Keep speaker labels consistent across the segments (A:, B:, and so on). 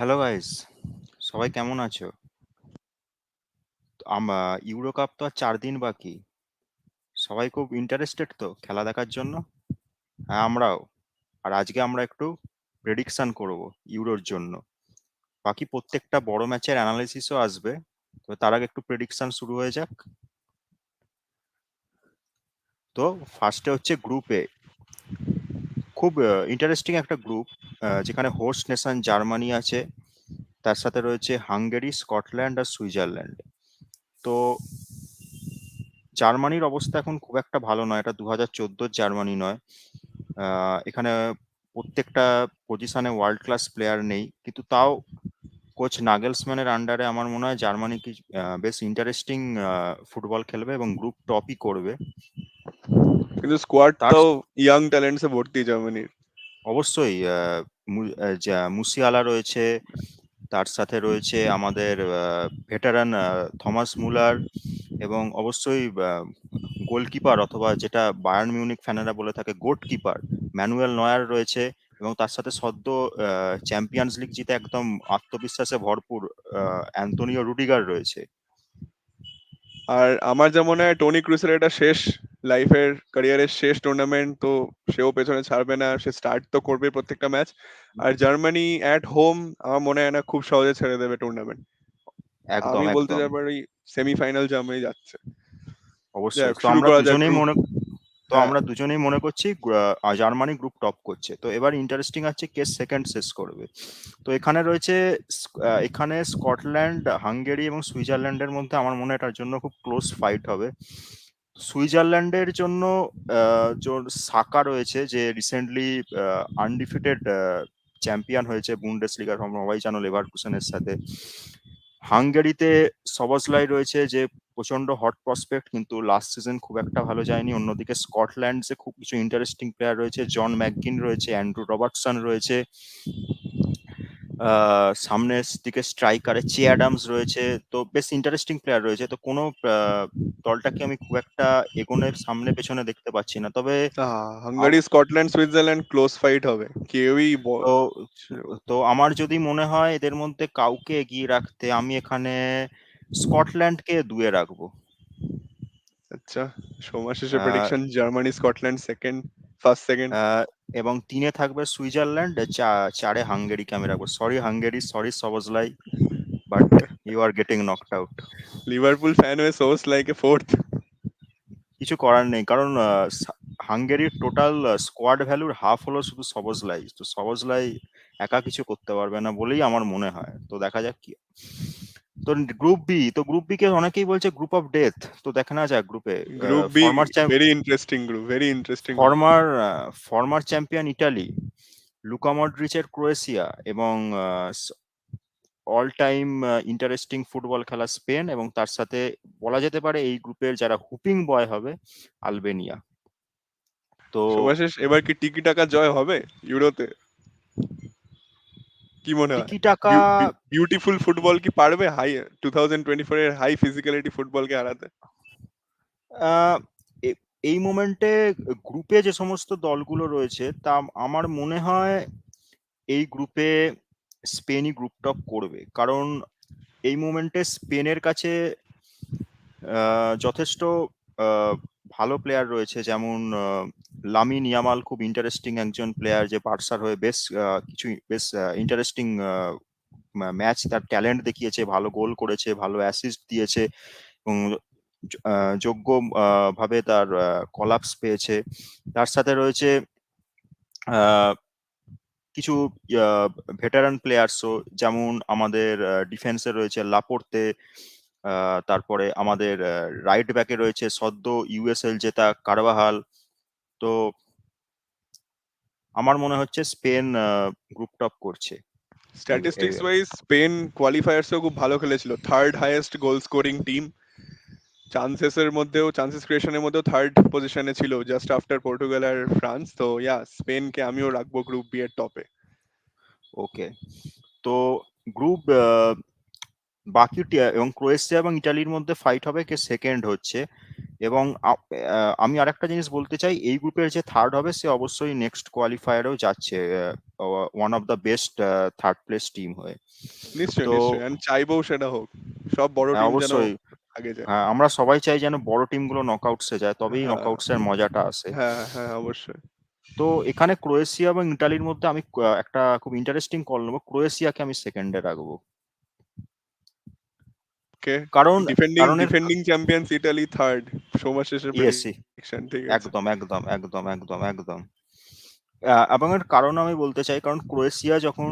A: Hello guys, সবাই কেমন আছো? ইউরো কাপ তো আর 4 দিন বাকি। সবাই খুব ইন্টারেস্টেড তো খেলা দেখার জন্য। হ্যাঁ, আমরাও। আর আজকে আমরা একটু প্রেডিকশন করব ইউরোর জন্য। বাকি প্রত্যেকটা বড় ম্যাচের অ্যানালিসিসও আসবে। তো তার আগে একটু প্রেডিকশন শুরু হয়ে যাক। তো ফার্স্টে হচ্ছে গ্রুপ এ। খুব ইন্টারেস্টিং একটা গ্রুপ, যেখানে হোস্ট নেশন জার্মানি আছে, তার সাথে রয়েছে হাঙ্গেরি, স্কটল্যান্ড আর সুইজারল্যান্ড। তো জার্মানির অবস্থা এখন খুব একটা ভালো নয়, এটা 2014 জার্মানি নয়। এখানে প্রত্যেকটা পজিশনে ওয়ার্ল্ড ক্লাস প্লেয়ার নেই, কিন্তু তাও কোচ নাগেলসম্যানের আন্ডারে আমার মনে হয় জার্মানি কি বেশ ইন্টারেস্টিং ফুটবল খেলবে এবং গ্রুপ টপই করবে।
B: কিন্তু স্কোয়াড
A: তার
B: তো ইয়াং ট্যালেন্টসে ভর্তি জার্মানির।
A: অবশ্যই মুসিয়ালা রয়েছে, তার সাথে রয়েছে আমাদের ভেটারান থমাস মুলার, এবং অবশ্যই গোলকিপার, অথবা যেটা বায়ার্ন মিউনিক ফ্যানেরা বলে থাকে গোট কিপার, ম্যানুয়েল নয়ার রয়েছে। এবং তার সাথে সদ্য চ্যাম্পিয়ন্স লিগ জিতে একদম আত্মবিশ্বাসে ভরপুর অ্যান্তোনিও রুডিগার রয়েছে।
B: আর আমার যা মনে হয় টনি ক্রুসের এটা শেষ লাইফের ক্যারিয়ারের শেষ টুর্নামেন্ট, তো সেও পেছনে ছাড়বে না, সে স্টার্ট তো করবে প্রত্যেকটা ম্যাচ। আর জার্মানি অ্যাট হোম আমার মনে হয় না খুব সহজে ছেড়ে দেবে টুর্নামেন্ট।
A: একদম
B: আমি বলতে
A: একদম,
B: যাবো এই সেমিফাইনাল জার্মানি যাচ্ছে। যাই
A: অবশ্যই।
B: হোক, শুরু করা যাক গ্রুপ। হ্যাঁ,
A: আমরা দুজনেই মনে করছি জার্মানি গ্রুপ টপ করছে। তো এবার ইন্টারেস্টিং আছে কে সেকেন্ড শেষ করবে। তো এখানে রয়েছে এখানে স্কটল্যান্ড, হাঙ্গেরি এবং সুইজারল্যান্ডের মধ্যে আমার মনে হয় এটার জন্য খুব ক্লোজ ফাইট হবে। সুইজারল্যান্ডের জন্য সাকা রয়েছে, যে রিসেন্টলি আনডিফিটেড চ্যাম্পিয়ন হয়েছে বুন্ডেসলিগার, সবাই জানো, লেভারকুসেনের সাথে। হাঙ্গেরিতে সবজলাই রয়েছে, যে প্রচন্ড হট প্রসপেক্ট, কিন্তু লাস্ট সিজন খুব একটা ভালো যায়নি। অন্যদিকে স্কটল্যান্ডসে খুব কিছু ইন্টারেস্টিং প্লেয়ার রয়েছে, জন ম্যাকগিন রয়েছে, অ্যান্ড্রু রবার্টসন রয়েছে, সামনের দিকে স্ট্রাইকারে চে অ্যাডামস রয়েছে। তো বেশ ইন্টারেস্টিং প্লেয়ার রয়েছে। তো কোনো দলটাকে আমি খুব একটা এগোনের সামনে পেছনে দেখতে পাচ্ছি না, তবে
B: Hungary, Scotland, Switzerland close fight হবে, কেউই
A: তো তো আমার যদি মনে হয় এদের মধ্যে কাউকে এগিয়ে রাখতে, আমি এখানে স্কটল্যান্ডকে 2-এ রাখবো।
B: আচ্ছা, সময় শেষে
A: ah,
B: prediction Germany Scotland second, first second.
A: Ah, এবং 3-এ থাকবে সুইজারল্যান্ড, 4-এ হাঙ্গেরিকে আমি রাখবো। Sorry Hungary, sorry Szoboszlai, but you are getting knocked out.
B: Liverpool fan হয়ে সোর্স লাইকে ফোর্থ।
A: কিছু করার নেই, কারণ হাঙ্গেরির টোটাল স্কোয়াড ভ্যালুর হাফ হলো শুধু সবজলাই। তো সবজলাই একা কিছু করতে পারবে না বলেই আমার মনে হয়। তো দেখা যাক কি। তো গ্রুপ বি কে অনেকেই বলছে গ্রুপ অফ ডেথ। তো দেখা না যাক গ্রুপে
B: group B
A: former
B: very interesting group, very interesting group.
A: Former former champion Italy, Luka মডরিচের ক্রোয়েশিয়া, এবং অল টাইম ইন্টারেস্টিং ফুটবল খেলা স্পেন, এবং তার সাথে বলা যেতে পারে এই গ্রুপের যারা হুপিং বয় হবে, আলবেনিয়া। তো
B: শুভাশিস, এবার কি টিকি টাকা জয় হবে ইউরোতে? কি মনে হয়?
A: টিকি টাকা,
B: বিউটিফুল ফুটবল কি পারবে হাই 2024 এর হাই ফিজিক্যালিটি ফুটবলকে হারাতে?
A: আহ, এই মোমেন্টে গ্রুপে যে সমস্ত দলগুলো রয়েছে, তা আমার মনে হয় এই গ্রুপে স্পেনই গ্রুপ টপ করবে। কারণ এই মোমেন্টে স্পেনের কাছে যথেষ্ট আহ, ভালো প্লেয়ার রয়েছে, যেমন লামিন ইয়ামাল খুব ইন্টারেস্টিং একজন প্লেয়ার, যে বার্সার হয়ে বেশ কিছু বেশ ইন্টারেস্টিং ম্যাচ তার ট্যালেন্ট দেখিয়েছে, ভালো গোল করেছে, ভালো অ্যাসিস্ট দিয়েছে, এবং যোগ্য ভাবে তার কলাপস পেয়েছে। তার সাথে রয়েছে আহ, কিছু ভেটারান প্লেয়ার্সও, যেমন আমাদের ডিফেন্সে রয়েছে লাপোর্তে, তারপরে আমাদের রাইট ব্যাকে রয়েছে সদ্য ইউএসএল জেতা কারবাহাল। তো আমার মনে হচ্ছে স্পেন গ্রুপ টপ করছে।
B: স্ট্যাটিস্টিক্স ওয়াইজ স্পেন কোয়ালিফায়ার্সেও খুব ভালো খেলেছিল, third highest goal scoring team. চান্সেসের মধ্যেও, চান্সেস ক্রিয়েশনের মধ্যেও থার্ড পজিশনে ছিল, জাস্ট আফটার পর্তুগাল আর ফ্রান্স। তো ইয়া, স্পেনকে আমিও রাখবো গ্রুপ বি এর টপে।
A: ওকে। তো গ্রুপ বাকি এবং ক্রোয়েশিয়া এবং ইটালির মধ্যে ফাইট হবে কে সেকেন্ড হচ্ছে। এবং আমি আরেকটা জিনিস বলতে চাই, এই গ্রুপের যে থার্ড হবে সে অবশ্যই নেক্সট কোয়ালিফায়ারেও যাচ্ছে one of the best third place team হয়ে।
B: নিশ্চয়ই
A: তো
B: নিশ্চয়ই, and চাইবো সেটা হোক, সব বড় টিম যেন
A: অবশ্যই
B: আগে যায়।
A: হ্যাঁ, আমরা সবাই চাই যেন বড় টিমগুলো নকআউটসে যায়, তবেই
B: হ্যাঁ
A: নকআউটসের মজাটা আসে।
B: হ্যাঁ হ্যাঁ, অবশ্যই।
A: তো এখানে ক্রোয়েশিয়া এবং ইটালির মধ্যে আমি একটা খুব ইন্টারেস্টিং কল নেবো, ক্রোয়েশিয়াকে আমি সেকেন্ডে রাখবো।
B: ওকে,
A: কারণ
B: ডিফেন্ডিং
A: কারণের
B: ডিফেন্ডিং চ্যাম্পিয়ন্স ইটালি থার্ড, সময় শেষের
A: ইয়েসি
B: প্রেডিকশন, ঠিক আছে।
A: একদম একদম একদম একদম একদম। এবং এর কারণ আমি বলতে চাই, কারণ ক্রোয়েশিয়া যখন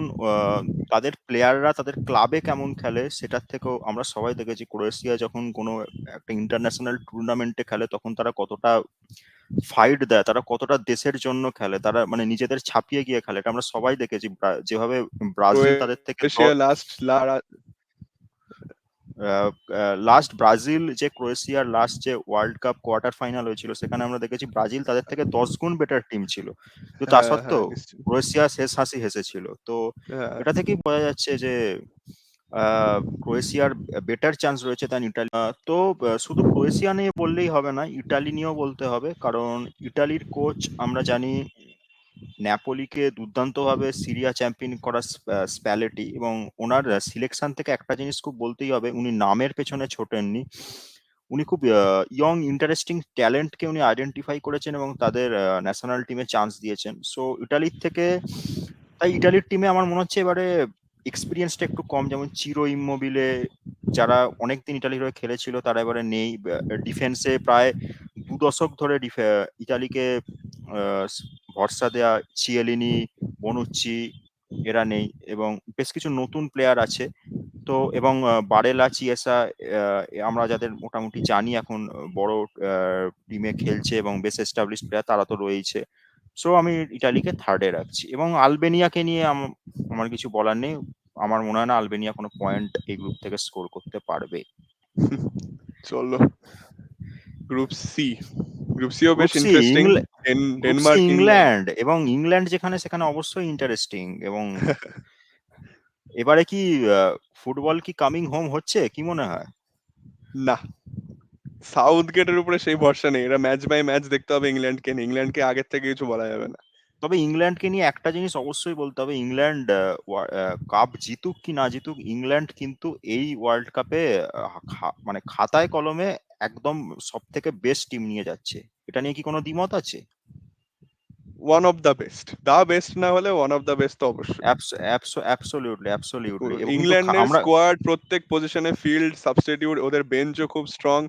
A: তাদের প্লেয়াররা তাদের ক্লাবে কেমন খেলে সেটার থেকেও আমরা সবাই দেখেছি, ক্রোয়েশিয়া যখন কোনো একটা ইন্টারন্যাশনাল টুর্নামেন্টে খেলে তখন তারা কতটা ফাইট দেয়, তারা কতটা দেশের জন্য খেলে, তারা মানে নিজেদের ছাপিয়ে গিয়ে খেলে, এটা আমরা সবাই দেখেছি। যেভাবে ব্রাজিল তাদের থেকে
B: ক্রোয়েশিয়া লাস্ট
A: লাস্ট ব্রাজিল যে ক্রোয়েশিয়ার লাস্ট যে ওয়ার্ল্ড কাপ কোয়ার্টার ফাইনাল হয়েছিল সেখানে আমরা দেখেছি ব্রাজিল তাদের থেকে 10 গুণ বেটার টিম ছিল, কিন্তু তা
B: হ্যাঁ হ্যাঁ
A: সত্ত্বেও
B: নিশ্চয়ই।
A: ক্রোয়েশিয়া শেষ হাসি হেসেছিল। তো
B: হ্যাঁ
A: এটা থেকেই বোঝা যাচ্ছে যে ক্রোয়েশিয়ার বেটার চান্স রয়েছে দেন ইটালি। তো শুধু ক্রোয়েশিয়া নিয়ে বললেই হবে না, ইটালি নিয়েও বলতে হবে, কারণ ইটালির কোচ আমরা জানি ন্যাপোলিকে দুর্দান্তভাবে সিরিয়া চ্যাম্পিয়ন করা স্প্যালেটি, এবং ওনার সিলেকশন থেকে একটা জিনিস খুব বলতেই হবে, উনি নামের পেছনে ছোটেননি, উনি খুব ইয়ং ইন্টারেস্টিং ট্যালেন্টকে উনি আইডেন্টিফাই করেছেন এবং তাদের ন্যাশনাল টিমে চান্স দিয়েছেন। সো ইটালির থেকে, তাই ইটালির টিমে আমার মনে হচ্ছে এবারে এক্সপিরিয়েন্সটা একটু কম, যেমন চিরো ইম্মোবিলে যারা অনেকদিন ইটালির হয়ে খেলেছিল তারা এবারে নেই। ডিফেন্সে প্রায় 2 দশক ধরে ইটালিকে আহ, ভরসা দেয়া চিয়েলিনি, বনুচ্চি এরা নেই, এবং বেশ কিছু নতুন প্লেয়ার আছে। তো এবং বারেলা, চিয়েসা, আমরা যাদের মোটামুটি জানি এখন বড় টিমে খেলছে এবং বেশ এস্টাবলিশ প্লেয়ার, তারা তো রয়েছে। সো আমি ইটালিকে থার্ডে রাখছি, এবং আলবেনিয়াকে নিয়ে আমার কিছু বলার নেই। আমার মনে হয় না আলবেনিয়া কোনো পয়েন্ট এই গ্রুপ থেকে স্কোর করতে পারবে।
B: চলো, গ্রুপ সি। গ্রুপ সিও বেশ
A: group C
B: interesting.
A: Group C
B: Denmark, England.
A: England, এবং ইংল্যান্ড যেখানে সেখানে অবশ্যই ইন্টারেস্টিং। এবং এবারে কি ফুটবল কি কামিং হোম হচ্ছে, কি মনে হয়?
B: না, সাউথ গেটের উপরে সেই ভরসা নেই, এরা ম্যাচ বাই ম্যাচ দেখতে হবে ইংল্যান্ডকে নিয়ে, ইংল্যান্ডকে আগের থেকে কিছু বলা যাবে না।
A: তবে ইংল্যান্ডকে নিয়ে একটা জিনিস অবশ্যই বলতে হবে, ইংল্যান্ড কাপ জিতুক কি না জিতুক, ইংল্যান্ড কিন্তু এই ওয়ার্ল্ড কাপে মানে খাতায় কলমে একদম সব থেকে বেস্ট টিম নিয়ে যাচ্ছে। এটা নিয়ে কি কোনো দ্বিমত আছে?
B: One of the best, the best না হলে ওয়ান অফ দ্য বেস্ট তো অবশ্যই।
A: অ্যাবসলিউটলি অ্যাবসলিউটলি, এবং কিন্তু
B: ইংল্যান্ডের
A: আমরা
B: স্কোয়াড প্রত্যেক পজিশনে ফিল্ড সাবস্টিটিউট, ওদের বেঞ্চও খুব স্ট্রং।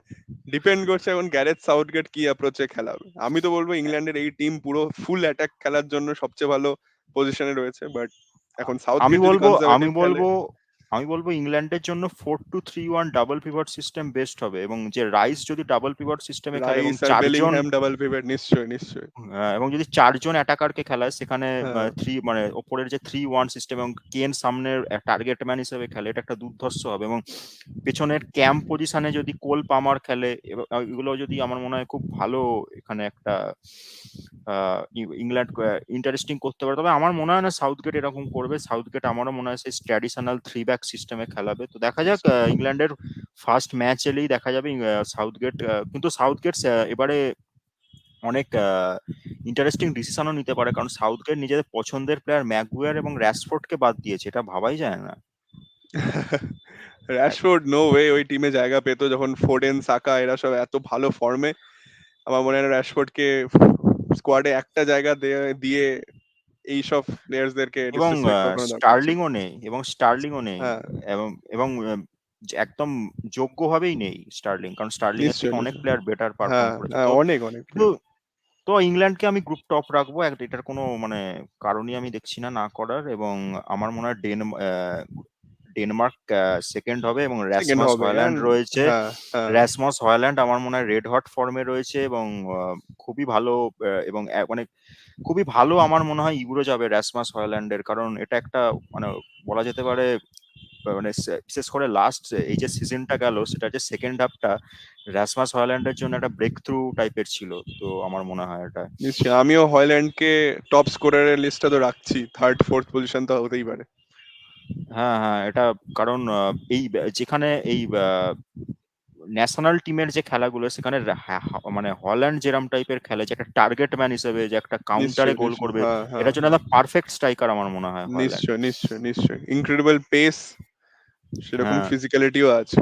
B: ডিপেন্ড করছে এখন গ্যারেথ সাউথগেট কি অ্যাপ্রোচে খেলাবে। আমি তো বলবো ইংল্যান্ডের এই টিম পুরো ফুল অ্যাটাক খেলার জন্য সবচেয়ে ভালো পজিশনে রয়েছে, বাট এখন
A: আমি
B: সাউথগেট যদি
A: বলবো আমি
B: কনজারভেটিভ খেলে।
A: বলবো আমি বলবো ইংল্যান্ডের জন্য 4-2-3-1 ডাবল পিভট সিস্টেম বেস্ট হবে, এবং যে রাইস যদি ডাবল পিভট সিস্টেমে খেলে এবং
B: রাইস আর
A: চারজন,
B: বেলিংহ্যাম ডাবল পিভট, নিশ্চয়ই নিশ্চয়ই।
A: এবং যদি চারজন অ্যাটাকারকে খেলায় সেখানে
B: হ্যাঁ
A: মানে ওপরের যে 3-1 সিস্টেম, এবং কেন সামনের টার্গেট ম্যান হিসেবে খেলে, এটা একটা দুর্ধর্ষ হবে। এবং পেছনের ক্যাম্প পজিশনে যদি কোল পামার খেলে, এগুলো যদি, আমার মনে হয় খুব ভালো এখানে একটা ইংল্যান্ড ইন্টারেস্টিং করতে পারে। তবে আমার মনে হয় না সাউথগেট এরকম করবে, সাউথগেট আমারও মনে হয় সেই ট্র্যাডিশনাল 3 ব্যাক সিস্টেমে খেলাবে। তো দেখা যাক, ইংল্যান্ডের ফার্স্ট ম্যাচ এলেই দেখা যাবে সাউথগেট, কিন্তু সাউথগেট এবারে অনেক ইন্টারেস্টিং ডিসিশনও নিতে পারে, কারণ সাউথগেট নিজেদের পছন্দের প্লেয়ার ম্যাগুয়ার এবং র্যাশফোর্ডকে বাদ দিয়েছে, এটা ভাবাই যায় না।
B: র‍্যাশফোর্ড নো ওয়ে ওই টিমে জায়গা পেতো, যখন ফোডেন, সাকা এরা সব এত ভালো ফর্মে। আমার মনে হয় না র‍্যাশফোর্ডকে স্কোয়াডে একটা জায়গা দিয়ে এইসব প্লেয়ার্সদেরকে
A: এবং
B: ডিসরেসপেক্ট করার কোনো দরকার ছিল।
A: স্টার্লিংও নেই,
B: হ্যাঁ
A: এবং এবং যে একদম যোগ্যভাবেই নেই স্টার্লিং, কারণ স্টার্লিং এর থেকে
B: নিশ্চয়ই
A: অনেক
B: নিশ্চয়ই।
A: প্লেয়ার বেটার পারফর্ম
B: হ্যাঁ
A: করেছে।
B: হ্যাঁ,
A: তো
B: অনেক অনেক
A: কিন্তু
B: প্লেয়ার।
A: তো ইংল্যান্ডকে আমি গ্রুপ টপ রাখবো, এটার কোনো মানে কারণই আমি দেখছি না না করার। এবং আমার মনে হয় ডেনমার্ক সেকেন্ড হবে, এবং
B: সেকেন্ড
A: র্যাসমস
B: হবে
A: হয়ল্যান্ড
B: and
A: রয়েছে।
B: হ্যাঁ হ্যাঁ
A: র্যাসমস হয়ল্যান্ড আমার মনে হয় রেড হট ফর্মে রয়েছে, এবং খুবই ভালো, এবং মানে খুবই ভালো আমার মনে হয় ইউরো যাবে র্যাসমস হয়ল্যান্ডের, কারণ এটা একটা মানে বলা যেতে পারে মানে বিশেষ করে লাস্ট এই যে সিজনটা গেল সেটা যে সেকেন্ড হাফটা র্যাসমস হয়ল্যান্ডের জন্য একটা ব্রেক থ্রু টাইপের ছিল। তো আমার মনে হয় এটা,
B: নিশ্চয়ই, আমিও হয়ল্যান্ডকে টপ স্কোরারের লিস্টে তো রাখছি, থার্ড ফোর্থ পজিশন তো হতেই পারে।
A: হ্যাঁ হ্যাঁ, এটা কারণ এই যেখানে এই ন্যাশনাল টিমের যে খেলাগুলো সেখানে মানে হল্যান্ড যেরকম টাইপের খেলে, যে একটা টার্গেট ম্যান হিসেবে, যে একটা কাউন্টারে
B: নিশ্চয়ই
A: গোল
B: নিশ্চয়ই,
A: করবে,
B: হ্যাঁ হ্যাঁ
A: এটার জন্য
B: হ্যাঁ,
A: একটা পারফেক্ট স্ট্রাইকার আমার মনে হয় হল্যান্ড।
B: নিশ্চয় নিশ্চয় নিশ্চয়, ইনক্রেডিবল পেস, সেরকম
A: হ্যাঁ,
B: ফিজিক্যালিটিও আছে।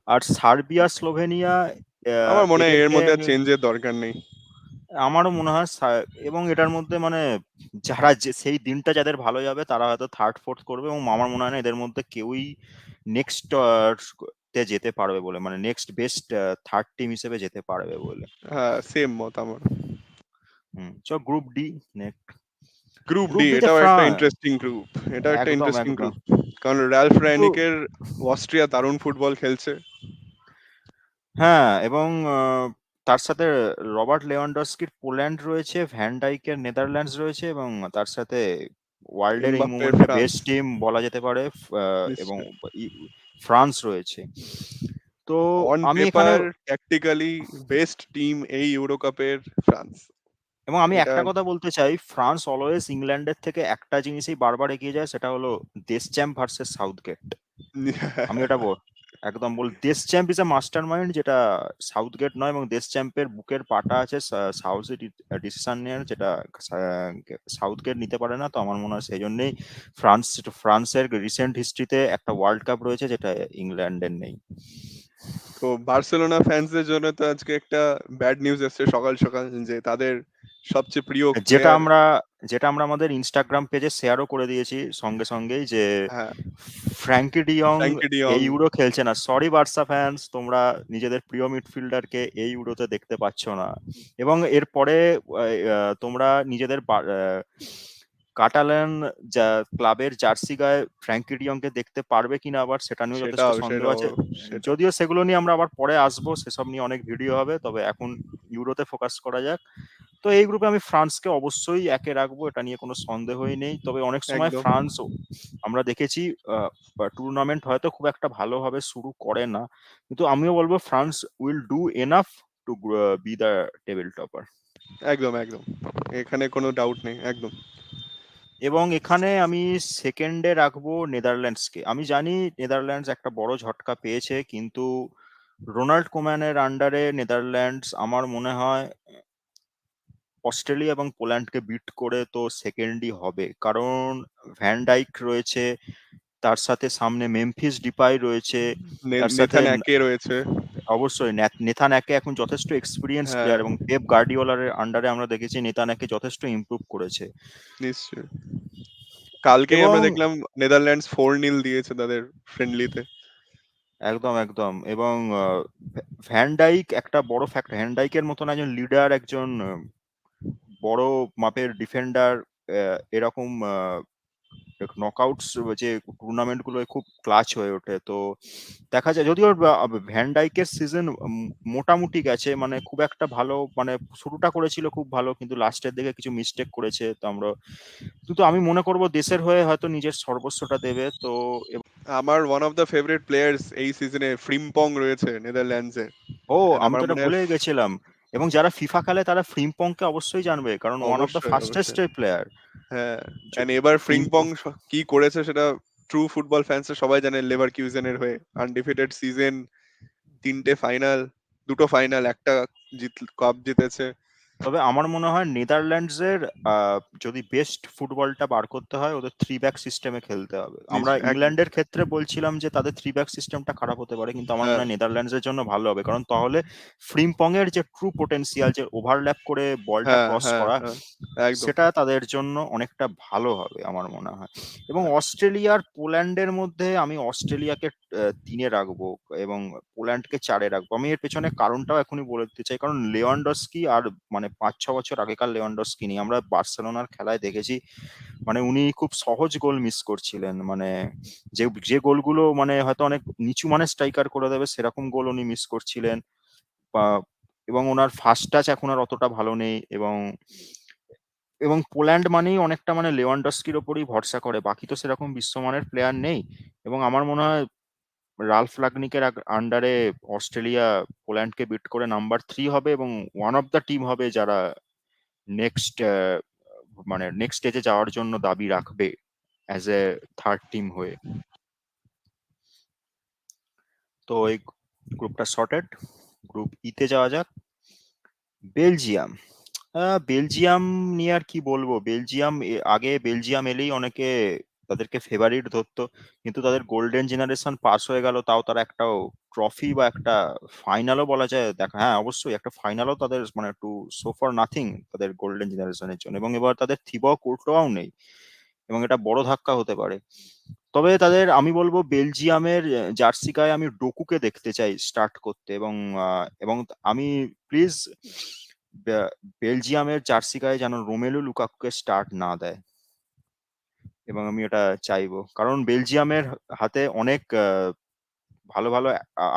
A: আর সার্বিয়া স্লোভেনিয়া
B: আমার মনে হয় এর
A: এদেরকে
B: মধ্যে আর
A: আমি,
B: চেঞ্জের দরকার নেই।
A: আমারও মনে হয় এবং এটার মধ্যে মানে যারা যে সেই দিনটা যাদের ভালো যাবে তারা হয়তো থার্ড ফোর্থ করবে, এবং আমার মনে হয় না এদের মধ্যে কেউই নেক্সট তে যেতে পারবে বলে, মানে নেক্সট বেস্ট থার্ড টিম হিসেবে যেতে পারবে বলে।
B: হ্যাঁ, সেম মত আমার।
A: Group D next.
B: Group
A: group
B: D
A: D তে
B: এটাও একটা ইন্টারেস্টিং গ্রুপ, এটাও একটা
A: একদম
B: ইন্টারেস্টিং
A: একদম।
B: গ্রুপ। কারণ র্যালফ
A: কিন্তু
B: রানিকের অস্ট্রিয়া দারুণ ফুটবল খেলছে।
A: হ্যাঁ, এবং তার সাথে রবার্ট লেভানডস্কির পোল্যান্ড রয়েছে, ভ্যান ডাইকের নেদারল্যান্ডস রয়েছে, এবং তার সাথে ওয়ার্ল্ডের এই
B: এমবাপ্পের
A: মুমেন্টে
B: ফ্রান্স।
A: বেস্ট টিম বলা যেতে পারে, এবং
B: নিশ্চয়।
A: ফ্রান্স রয়েছে। তো
B: অন
A: আমি এখানে,
B: পেপার ট্যাকটিক্যালি বেস্ট টিম এই ইউরো কাপের ফ্রান্স।
A: এবং আমি
B: এটা
A: একটা কথা বলতে চাই, ফ্রান্স অলওয়েজ ইংল্যান্ডের থেকে একটা জিনিসই বারবার এগিয়ে যায়, সেটা হলো দেশ চ্যাম্প ভার্সেস সাউথগেট। আমি এটা একদম দেশ champ is a master mind, যেটা সাউথগেট নয়, এবং দেশ চ্যাম্পের বুকের পাটা আছে সাহসী ডিসিশন নেওয়ার, যেটা সাউথগেট নিতে পারে না। তো আমার মনে হয় সেই জন্যই ফ্রান্সের রিসেন্ট হিস্ট্রিতে একটা ওয়ার্ল্ড কাপ রয়েছে যেটা ইংল্যান্ডের নেই।
B: তো বার্সেলোনা ফ্যান্সদের জন্য তো আজকে একটা ব্যাড নিউজ এসেছে সকাল সকাল, যে তাদের সবচেয়ে প্রিয়
A: যেটা
B: প্লেয়ার।
A: আমরা যেটা আমরা আমাদের ইনস্টাগ্রাম পেজে শেয়ারও করে দিয়েছি সঙ্গে সঙ্গেই, যে
B: হ্যাঁ,
A: ফ্র্যাঙ্কি ডিয়ং
B: ফ্র্যাঙ্কি ডিয়ং।
A: এই ইউরো খেলছে না। সরি বার্সা ফ্যান্স, তোমরা নিজেদের প্রিয় মিডফিল্ডারকে এই ইউরোতে দেখতে পাচ্ছ না। এবং এরপরে তোমরা নিজেদের কাটালান যা ক্লাবের জার্সি গায়ে ফ্র্যাঙ্কি ডিয়ংকে দেখতে পারবে কিনা আবার, সেটা নিয়েও যথেষ্ট
B: সেটাও
A: সন্দেহ
B: সেটাও
A: আছে।
B: সেটাও
A: যদিও সেগুলো নিয়ে আমরা আবার পরে আসবো, সেসব নিয়ে অনেক ভিডিও হবে, তবে এখন ইউরোতে ফোকাস করা যাক। তো এই গ্রুপে আমি ফ্রান্সকে অবশ্যই একে রাখবো, এটা নিয়ে কোনো সন্দেহই নেই। তবে অনেক সময়
B: একদম।
A: ফ্রান্স, আমরা দেখেছি টুর্নামেন্ট হয়তো খুব একটা ভালোভাবে শুরু করে না, কিন্তু আমিও বলবো France will do enough to B the table topper.
B: একদম একদম, এখানে কোনো ডাউট নেই একদম।
A: এবং এখানে আমি সেকেন্ডে রাখবো নেদারল্যান্ডসকে। আমি জানি নেদারল্যান্ডস একটা বড় ঝটকা পেয়েছে, কিন্তু রোনাল্ড কোম্যানের আন্ডারে নেদারল্যান্ডস আমার মনে হয় অস্ট্রেলিয়া এবং পোল্যান্ডকে বিট করে তো সেকেন্ডই হবে, কারণ ভ্যান ডাইক রয়েছে, তার সাথে সামনে মেমফিস ডিপাই রয়েছে, তার সাথে
B: নেথান অ্যাকে রয়েছে।
A: অবশ্যই নেথান একে এখন যথেষ্ট এক্সপিরিয়েন্স
B: হ্যাঁ,
A: প্লেয়ার, এবং পেপ গার্ডিওলার আন্ডারে আমরা দেখেছি নেথান একে যথেষ্ট ইমপ্রুভ করেছে।
B: নিশ্চয়ই। কালকেই
A: এবং
B: আমরা দেখলাম নেদারল্যান্ডস 4-0 দিয়েছে তাদের ফ্রেন্ডলিতে।
A: একদম একদম, এবং ভ্যান ডাইক একটা বড় ফ্যাক্টর, ভ্যান ডাইকের মতন একজন লিডার, একজন বড় মাপের ডিফেন্ডার, এরকম নকআউটস যে টুর্নামেন্ট গুলো খুব ক্লাচ হয়ে ওঠে। তো দেখা যায়, যদিও ভ্যান ডাইকের সিজন মোটামুটি গেছে, মানে খুব একটা ভালো, মানে শুরুটা করেছিল খুব ভালো, কিন্তু লাস্টের দিকে কিছু মিস্টেক করেছে। তো আমরা, কিন্তু আমি মনে করব দেশের হয়ে হয়তো নিজের সর্বস্বটা দেবে। তো
B: আমার one of the favourite players এই সিজনে ফ্রিম্পং রয়েছে নেদারল্যান্ডসে।
A: ও,
B: এন্ড
A: আমি
B: আমার
A: তো এটা
B: মনে হয়
A: ভুলে গেছিলাম। এবং যারা ফিফা খেলে তারা ফ্রিম্পংকে অবশ্যই জানবে, কারণ ওয়ান অফ দ্য
B: অবশ্যই
A: ফাস্টেস্ট
B: অবশ্যই।
A: প্লেয়ার।
B: হ্যাঁ, এন্ড এবার ফ্রিম্পং কি করেছে সেটা ট্রু ফুটবল ফ্যান্স সবাই জানে। লেভারকিউজেনের হয়ে আনডিফিটেড সিজন, 3টে ফাইনাল, 2টো ফাইনাল, একটা কাপ জিতেছে।
A: তবে আমার মনে হয় নেদারল্যান্ডসের যদি বেস্ট ফুটবলটা বার করতে হয়, ওদের 3 ব্যাক সিস্টেমে খেলতে হবে। আমরা
B: একদম।
A: ইংল্যান্ডের ক্ষেত্রে বলছিলাম যে তাদের 3 ব্যাক সিস্টেমটা খারাপ হতে পারে, কিন্তু আমার
B: হ্যাঁ
A: মনে হয় নেদারল্যান্ডসের জন্য ভালো হবে, কারণ তাহলে ফ্রিম্পং এর যে ট্রু পোটেনশিয়াল, যে ওভারল্যাপ করে বলটা
B: হ্যাঁ
A: ক্রস
B: হ্যাঁ
A: করা,
B: হ্যাঁ, একদম।
A: সেটা তাদের জন্য অনেকটা ভালো হবে আমার মনে হয়। এবং অস্ট্রেলিয়ার পোল্যান্ডের মধ্যে আমি অস্ট্রেলিয়াকে 3-এ রাখবো, এবং পোল্যান্ডকে 4-এ রাখবো। আমি এর পেছনে কারণটাও এখনই বলে দিতে চাই, কারণ লেভানডস্কি আর মানে 5-6 বছর আগেকার লেভানডস্কি নেই। আমরা বার্সেলোনার খেলায় দেখেছি, মানে উনি খুব সহজ গোল মিস করছিলেন, মানে যে যে গোলগুলো মানে হয়তো অনেক নিচু মানের স্ট্রাইকার করে দেবে সেরকম গোল উনি মিস করছিলেন। বা- এবং ওনার ফার্স্ট টাচ এখন আর অতটা ভালো নেই। এবং এবং পোল্যান্ড মানেই অনেকটা মানে লেভানডস্কির ওপরই ভরসা করে, বাকি তো সেরকম বিশ্বমানের প্লেয়ার নেই। এবং আমার মনে হয় রালফ রাগনিকের আন্ডারে অস্ট্রেলিয়া পোল্যান্ডকে বিট করে নাম্বার 3 হবে, এবং ওয়ান অফ দ্য টিম হবে যারা নেক্সট মানে নেক্সট স্টেজে যাওয়ার জন্য দাবি রাখবে অ্যাজ এ থার্ড টিম হয়ে। তো এই গ্রুপটা সর্টেড। গ্রুপ ইতে যাওয়া যাক। বেলজিয়াম। বেলজিয়াম নিয়ে আর কি বলবো, বেলজিয়াম আগে বেলজিয়াম এলেই অনেকে তাদেরকে ফেভারিট ধরতো, কিন্তু তাদের গোল্ডেন জেনারেশন পাস হয়ে গেল, তাও তারা একটাও ট্রফি বা একটা ফাইনালও বলা যায় দেখা, হ্যাঁ অবশ্যই একটা ফাইনালও তাদের মানে টু সো ফর নাথিং তাদের গোল্ডেন জেনারেশনের জন্য, এবং এবার তাদের থিবাও কোর্টোয়াও নেই, এবং এটা বড় ধাক্কা হতে পারে। তবে তাদের আমি বলবো বেলজিয়ামের জার্সি গায়ে আমি ডোকুকে দেখতে চাই স্টার্ট করতে, এবং আমি প্লিজ বেলজিয়ামের জার্সি গায়ে যেন রোমেলু লুকাকুকে স্টার্ট না দেয়, এবং আমি এটা চাইবো, কারণ বেলজিয়ামের হাতে অনেক ভালো ভালো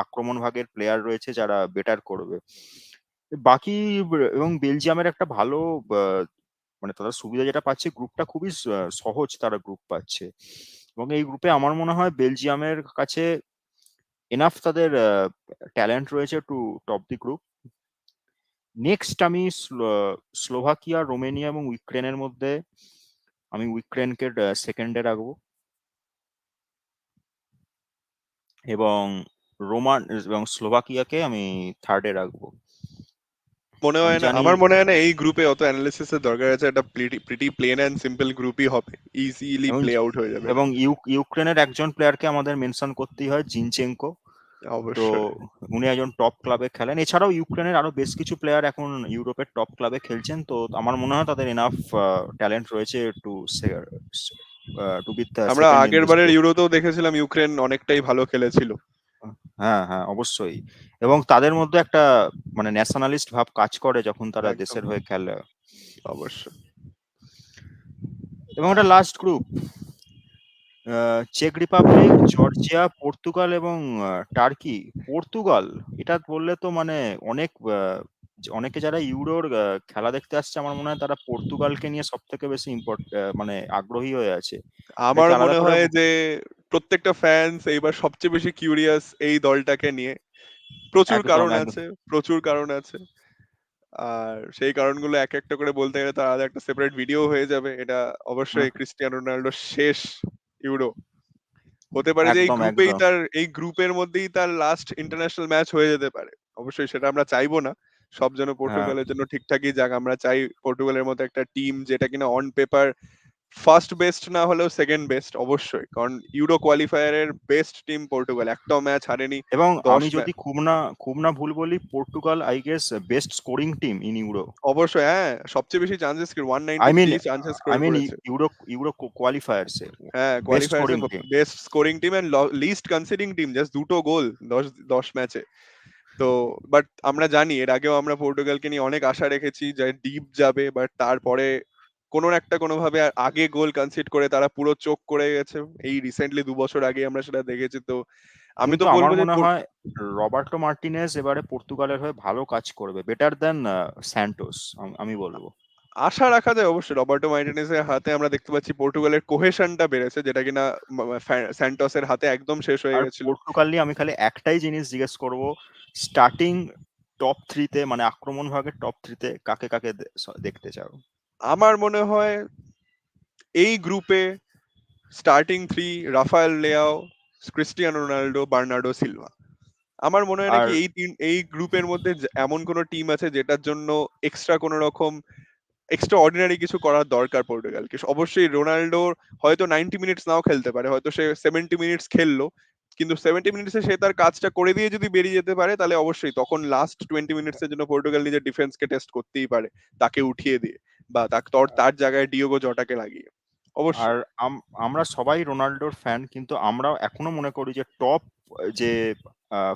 A: আক্রমণ ভাগের প্লেয়ার রয়েছে যারা বেটার করবে। বাকি এবং বেলজিয়ামের একটা ভালো আহ, মানে তারা সুবিধা যেটা পাচ্ছে, গ্রুপটা খুবই সহজ তারা গ্রুপ পাচ্ছে, এবং এই গ্রুপে আমার মনে হয় বেলজিয়ামের কাছে এনাফ তাদের ট্যালেন্ট রয়েছে to top the group. Next আমি স্লোভাকিয়া, রোমেনিয়া এবং ইউক্রেনের মধ্যে আমি ইউক্রেনকে সেকেন্ডে রাখবো, এবং এবং স্লোভাকিয়াকে আমি থার্ডে রাখবো।
B: মনে
A: আমি
B: হয় না,
A: জানি।
B: আমার মনে হয় না এই গ্রুপে অত অ্যানালিসিস এর দরকার আছে, একটা প্রিটি প্লেন এন্ড সিম্পল গ্রুপই হবে, ইজিলি
A: এবং
B: প্লে আউট হয়ে যাবে এটা।
A: এবং ইউক্রেনের একজন প্লেয়ারকে আমাদের মেনশন করতেই হয়, জিনচেঙ্কো। তো
B: অবশ্যই।
A: উনি একজন টপ ক্লাবে খেলেন, এছাড়াও ইউক্রেনের আরো বেশ কিছু প্লেয়ার এখন ইউরোপের টপ ক্লাবে খেলছেন, তো আমার মনে হয় তাদের এনাফ ট্যালেন্ট রয়েছে টু বি
B: আমরা
A: সেকেন্ড ইন
B: আগের
A: দিস
B: বারের
A: গ্রুপ।
B: ইউরোতেও দেখেছিলাম ইউক্রেন অনেকটাই ভালো খেলেছিল।
A: হ্যাঁ হ্যাঁ অবশ্যই, এবং তাদের মধ্যে একটা মানে ন্যাশনালিস্ট ভাব কাজ করে যখন তারা
B: একদম।
A: দেশের হয়ে খেলে।
B: অবশ্যই।
A: এবং একটা লাস্ট গ্রুপ, চেক রিপাবলিক, জর্জিয়া, পর্তুগাল এবং টার্কি। পর্তুগাল, এটা বললে তো মানে অনেক অনেকে যারা ইউরোর খেলা দেখতে আসছে, আমার মনে হয় তারা পর্তুগালকে নিয়ে সব থেকে বেশি মানে আগ্রহী হয়ে আছে। এটা
B: আমার
A: কি আলাদা
B: মনে
A: করে
B: হয় যে প্রত্যেকটা ফ্যান্স এইবার সবচেয়ে বেশি কিউরিয়াস এই দলটাকে নিয়ে। প্রচুর
A: একদম
B: কারণ
A: একদম।
B: আছে, প্রচুর কারণ আছে। আর সেই কারণগুলো এক একটা করে বলতে গেলে তার আলাদা একটা সেপারেট ভিডিও হয়ে যাবে। এটা
A: হ্যাঁ,
B: অবশ্যই ক্রিস্টিয়ানো রোনাল্ডোর শেষ ইউরো হতে পারে, যে
A: একদম একদম।
B: এই গ্রুপের মধ্যেই তার লাস্ট ইন্টারন্যাশনাল ম্যাচ হয়ে যেতে পারে। অবশ্যই সেটা আমরা চাইবো না, সব যেন
A: হ্যাঁ,
B: পর্তুগালের জন্য ঠিকঠাকই যাক। আমরা চাই পর্তুগালের মতো একটা টিম যেটা কিনা অন পেপার ফার্স্ট বেস্ট না হলেও সেকেন্ড বেস্ট অবশ্যই, কারণ ইউরো কোয়ালিফায়ারের বেস্ট টিম পর্তুগাল, একটাও ম্যাচ হারেনি।
A: এবং
B: দশ
A: আমি
B: ম্যাচ
A: যদি খুব না ভুল বলি, Portugal I guess best scoring team in Euro.
B: অবশ্যই, হ্যাঁ, সবচেয়ে বেশি chances,
A: I mean
B: 193 chances
A: I
B: করে
A: মিন
B: করেছে।
A: ইউরো ইউরো কোয়ালিফায়ার্সে
B: হ্যাঁ,
A: বেস্ট
B: কোয়ালিফায়ার্স এ
A: scoring team.
B: Best scoring team and least conceding team, just দুটো গোল দশ দশ ম্যাচে। তো বাট আমরা জানি, এর আগেও আমরা পর্তুগালকে নিয়ে অনেক আশা রেখেছি যে ডিপ যাবে, বাট তারপরে কোনো না একটা কোনো ভাবে আগে গোল কনসিড করে তারা পুরো চোখ করে গেছে। এই রিসেন্টলি 2 বছর আগে আমরা সেটা দেখেছি। তো আমি তো
A: কিন্তু আমার
B: বলবো যে
A: মনে হয় রবার্টো মার্টিনেজ এবারে পর্তুগালের হয়ে ভালো কাজ করবে, বেটার দেন স্যান্টোস, আমি বলবো।
B: আশা রাখা যায়। অবশ্যই রবার্টো মার্টিনেজের হাতে আমরা দেখতে পাচ্ছি পর্তুগালের কোহেশনটা বেড়েছে, যেটা কিনা স্যান্টোসের হাতে একদম শেষ হয়ে
A: আর
B: গেছিল।
A: পর্তুগাল নিয়ে আমি খালি একটাই জিনিস জিজ্ঞেস করব, স্টার্টিং টপ থ্রিতে মানে আক্রমণ ভাগের টপ থ্রিতে কাকে কাকে দেখতে চাও?
B: আমার মনে হয় এই গ্রুপে starting three: Rafael Leao, Cristiano Ronaldo, Bernardo Silva. আমার মনে হয় না
A: আর
B: কি এই গ্রুপের মধ্যে এমন কোন টিম আছে যেটার জন্য এক্সট্রা কোন রকম এক্সট্রা অর্ডিনারি কিছু করার দরকার পর্তুগালকে। অবশ্যই রোনাল্ডো হয়তো 90 মিনিটস নাও খেলতে পারে, হয়তো সে 70 মিনিটস খেললো, কিন্তু 70 মিনিটসে সে তার কাজটা করে দিয়ে যদি বেরিয়ে যেতে পারে, তাহলে অবশ্যই তখন লাস্ট 20 মিনিটস এর জন্য পর্তুগাল নিজের ডিফেন্সকে টেস্ট করতেই পারে, তাকে উঠিয়ে দিয়ে বা তার জায়গায় ডিওগো জটাকে লাগিয়ে।
A: আর
B: অবশ্যই।
A: আমরা সবাই রোনাল্ডোর ফ্যান, কিন্তু আমরা এখনো মনে করি যে টপ যে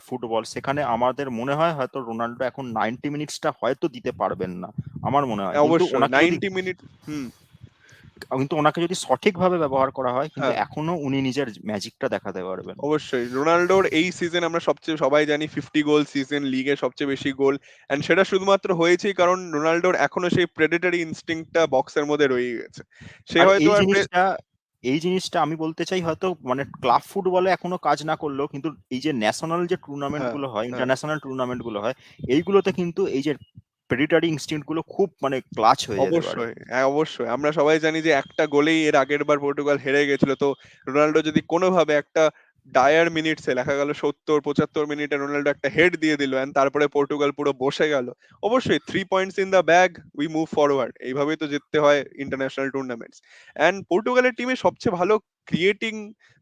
A: ফুটবল, সেখানে আমাদের মনে হয় হয়তো রোনাল্ডো এখন 90 মিনিটসটা হয়তো দিতে পারবেন না, আমার মনে হয়।
B: অবশ্যই 90 মিনিট। হুম।
A: কিন্তু ওনাকে যদি সঠিকভাবে ব্যবহার করা হয়, কিন্তু
B: হ্যাঁ,
A: এখনো উনি নিজের ম্যাজিকটা দেখাতে পারবেন।
B: অবশ্যই রোনাল্ডোর এই সিজন আমরা সবচেয়ে সবাই জানি 50 গোল সিজন, লিগে সবচেয়ে বেশি গোল। এন্ড সেটা শুধুমাত্র হয়েছেই কারণ রোনাল্ডোর এখনো সেই প্রেডেটরি ইনস্টিংক্টটা বক্সের মধ্যে রয়ে গেছে। সে
A: আর
B: হয়তো
A: এই
B: আর
A: জিনিসটা এই জিনিসটা আমি বলতে চাই, হয়তো মানে ক্লাব ফুটবলে এখনো কাজ না করলেও, কিন্তু এই যে ন্যাশনাল যে টুর্নামেন্ট
B: হ্যাঁ,
A: গুলো হয়,
B: হ্যাঁ,
A: ইন্টারন্যাশনাল টুর্নামেন্ট গুলো হয়, এইগুলোতে কিন্তু এই যে প্রেডিটারি ইনস্টিংক্ট গুলো খুব মানে ক্লাচ হয়ে যেতে পারে।
B: অবশ্যই, হ্যাঁ, অবশ্যই। আমরা সবাই জানি যে একটা গোলেই এর আগের বার পর্তুগাল হেরে গেছিল। তো রোনাল্ডো যদি কোনোভাবে একটা ডায়ার মিনিটসে দেখা গেল 70-75 মিনিটে রোনাল্ডো একটা হেড দিয়ে দিল, এন্ড তারপরে পর্তুগাল পুরো বসে গেল। অবশ্যই 3 points in the bag, we move forward, এইভাবেই তো জিততে হয় ইন্টারন্যাশনাল টুর্নামেন্টস। এন্ড পর্তুগালের টিমে সবচেয়ে ভালো ক্রিয়েটিং